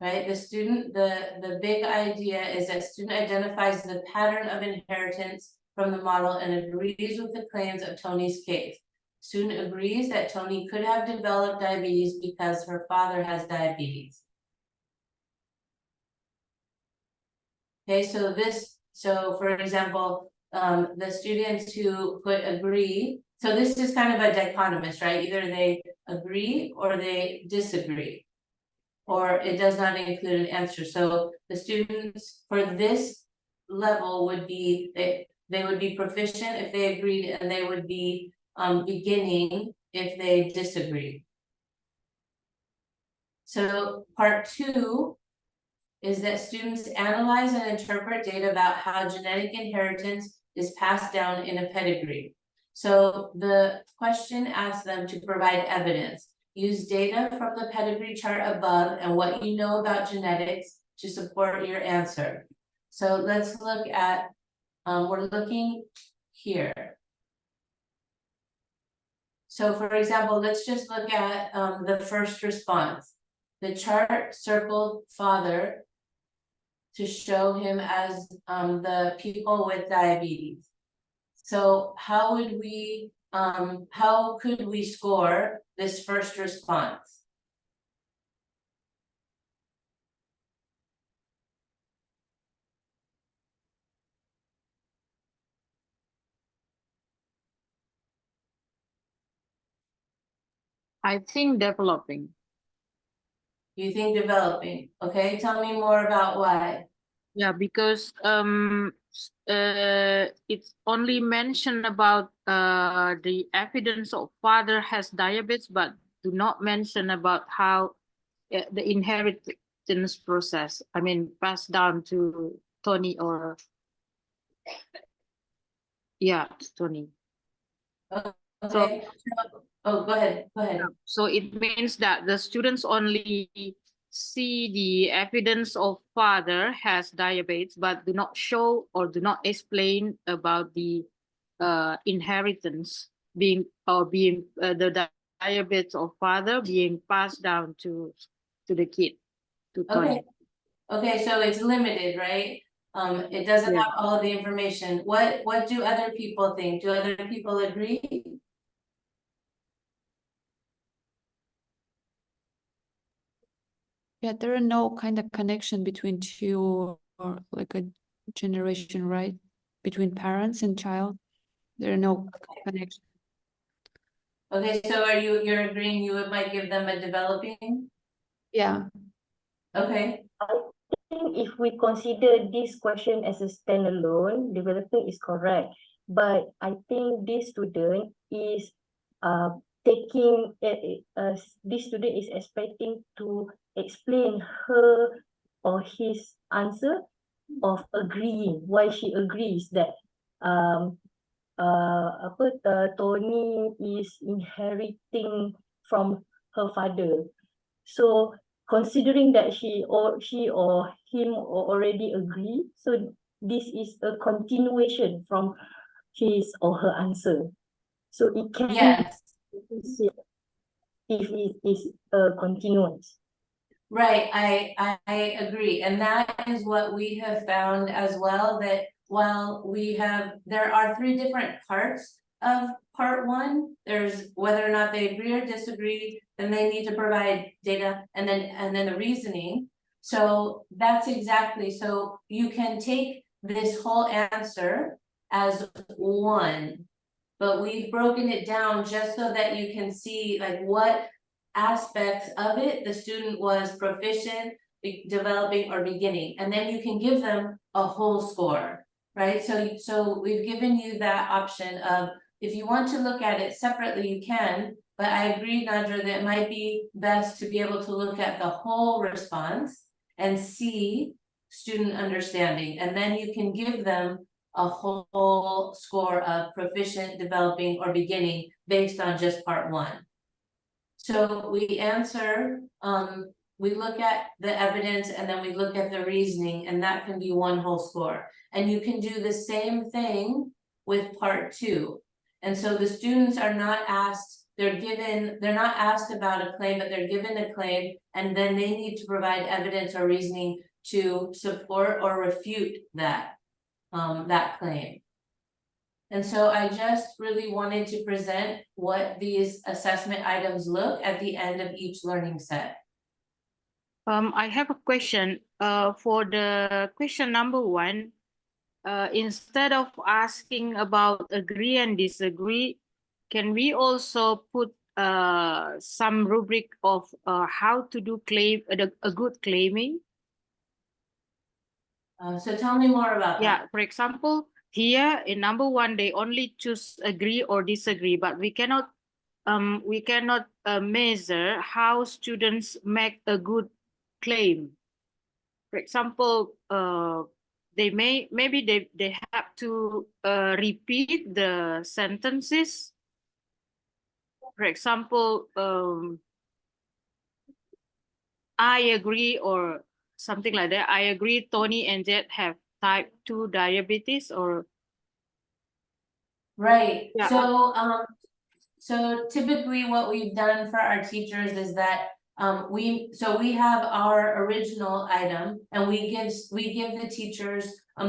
Speaker 1: right, the big idea is that student identifies the pattern of inheritance from the model and agrees with the claims of Tony's case. Student agrees that Tony could have developed diabetes because her father has diabetes. Okay, so for example, the students who put agree, so this is kind of a dichotomous, right? Either they agree or they disagree, or it does not include an answer. So the students for this level would be, they would be proficient if they agreed, and they would be beginning if they disagreed. So part 2 is that students analyze and interpret data about how genetic inheritance is passed down in a pedigree. So the question asks them to provide evidence. Use data from the pedigree chart above and what you know about genetics to support your answer. So let's look at, we're looking here. So for example, let's just look at the first response. The chart circled father to show him as the people with diabetes. So how would we, how could we score this first response?
Speaker 4: I think developing.
Speaker 1: You think developing, okay? Tell me more about why.
Speaker 4: Yeah, because it's only mentioned about the evidence of father has diabetes, but do not mention about how the inheritance process. I mean, passed down to Tony or yeah, to Tony.
Speaker 1: Okay, oh, go ahead, go ahead.
Speaker 4: So it means that the students only see the evidence of father has diabetes, but do not show or do not explain about the inheritance being the diabetes of father being passed down to the kid, to Tony.
Speaker 1: Okay, so it's limited, right? It doesn't
Speaker 4: Yeah.
Speaker 1: have all of the information. What do other people think? Do other people agree?
Speaker 5: Yeah, there are no kind of connection between two or like a generation, right? Between parents and child. There are no connection.
Speaker 1: Okay, so you're agreeing you might give them a developing?
Speaker 5: Yeah.
Speaker 1: Okay,
Speaker 7: I think if we consider this question as a standalone, developing is correct. But I think this student is taking this student is expecting to explain her or his answer of agreeing why she agrees that Tony is inheriting from her father. So considering that she or him already agree, so this is a continuation from his or her answer. So it can
Speaker 1: yes,
Speaker 7: be if it is a continuance.
Speaker 1: right, I agree, and that is what we have found as well, that while there are 3 different parts of part 1, there's whether or not they agree or disagree, then they need to provide data, and then the reasoning. So that's exactly, so you can take this whole answer as one, but we've broken it down just so that you can see like what aspects of it the student was proficient, developing, or beginning, and then you can give them a whole score, right? So we've given you that option of, if you want to look at it separately, you can, but I agree, Nadra, that it might be best to be able to look at the whole response and see student understanding, and then you can give them a whole score of proficient, developing, or beginning based on just part 1. So we answer, we look at the evidence and then we look at the reasoning, and that can be one whole score. And you can do the same thing with part 2. And so the students are not asked, they're not asked about a claim, but they're given a claim, and then they need to provide evidence or reasoning to support or refute that claim. And so I just really wanted to present what these assessment items look at the end of each learning set.
Speaker 4: I have a question. For the question number 1, instead of asking about agree and disagree, can we also put some rubric of how to do a good claiming?
Speaker 1: So tell me more about that.
Speaker 4: Yeah, for example, here in number 1, they only choose agree or disagree, but we cannot measure how students make a good claim. For example, maybe they have to repeat the sentences. For example, I agree, or something like that. I agree Tony and Jet have type 2 diabetes, or
Speaker 1: Right,
Speaker 4: yeah.
Speaker 1: so typically what we've done for our teachers is that we have our original item and we give the teachers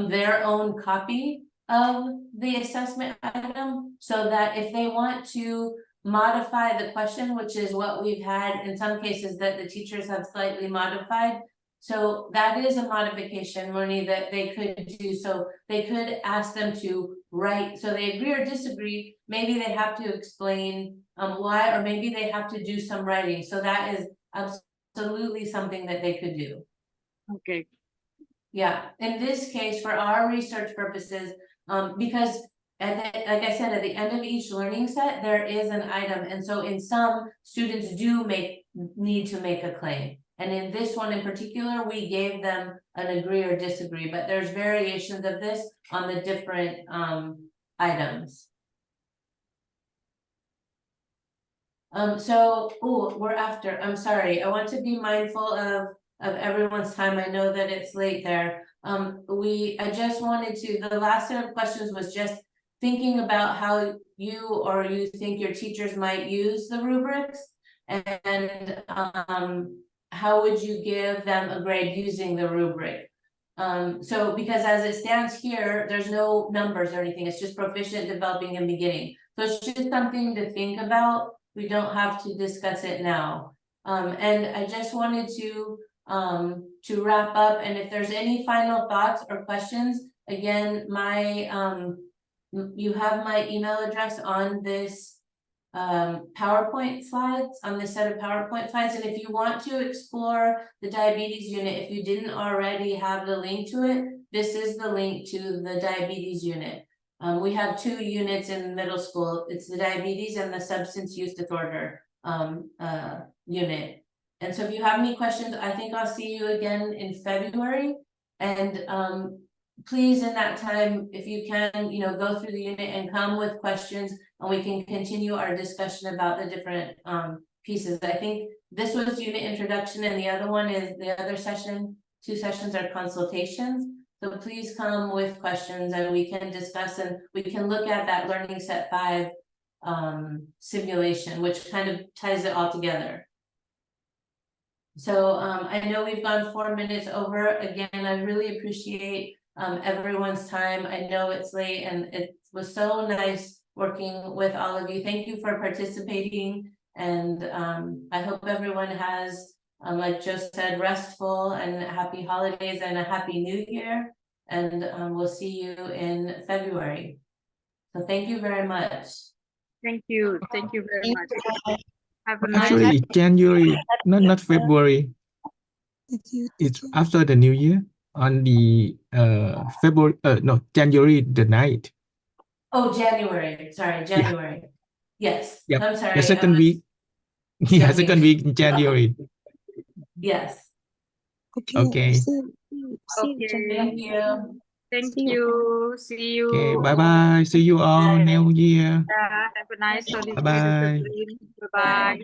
Speaker 1: their own copy of the assessment item, so that if they want to modify the question, which is what we've had in some cases that the teachers have slightly modified. So that is a modification, Moni, that they could do. So they could ask them to write, so they agree or disagree, maybe they have to explain why, or maybe they have to do some writing. So that is absolutely something that they could do.
Speaker 4: Okay.
Speaker 1: Yeah, in this case, for our research purposes, because like I said, at the end of each learning set, there is an item, and so in some, students do need to make a claim. And in this one in particular, we gave them an agree or disagree, but there's variations of this on the different items. I'm sorry, I want to be mindful of everyone's time. I know that it's late there. I just wanted to, the last set of questions was just thinking about how you think your teachers might use the rubrics, and how would you give them a grade using the rubric? So because as it stands here, there's no numbers or anything, it's just proficient, developing, and beginning. So it's just something to think about. We don't have to discuss it now. And I just wanted to wrap up, and if there's any final thoughts or questions, again, you have my email address on this PowerPoint slides, on this set of PowerPoint slides. And if you want to explore the diabetes unit, if you didn't already have the link to it, this is the link to the diabetes unit. We have 2 units in middle school. It's the diabetes and the substance use disorder unit. And so if you have any questions, I think I'll see you again in February. And please, in that time, if you can, go through the unit and come with questions, and we can continue our discussion about the different pieces. I think this was unit introduction, and the other one is the other session. 2 sessions are consultations. So please come with questions, and we can discuss, and we can look at that learning set 5 simulation, which kind of ties it all together. So I know we've gone 4 minutes over. Again, I really appreciate everyone's time. I know it's late, and it was so nice working with all of you. Thank you for participating, and I hope everyone has, like Joe said, restful and happy holidays and a happy new year, and we'll see you in February. So thank you very much.
Speaker 4: Thank you very much. Have a nice
Speaker 3: Actually, it's January, not February. It's after the New Year on the January the 9th.
Speaker 1: Oh, January. Sorry, January. Yes.
Speaker 3: Yep.
Speaker 1: I'm sorry.
Speaker 3: The second week. Yeah,
Speaker 1: jumping.
Speaker 3: second week in January.
Speaker 1: Yes.
Speaker 3: Okay.
Speaker 1: Thank you.
Speaker 4: Thank you. See you.
Speaker 3: Okay. Bye bye. See you all
Speaker 1: Bye.
Speaker 3: New Year.
Speaker 4: Have a nice holiday.
Speaker 3: Bye-bye.
Speaker 4: Bye bye.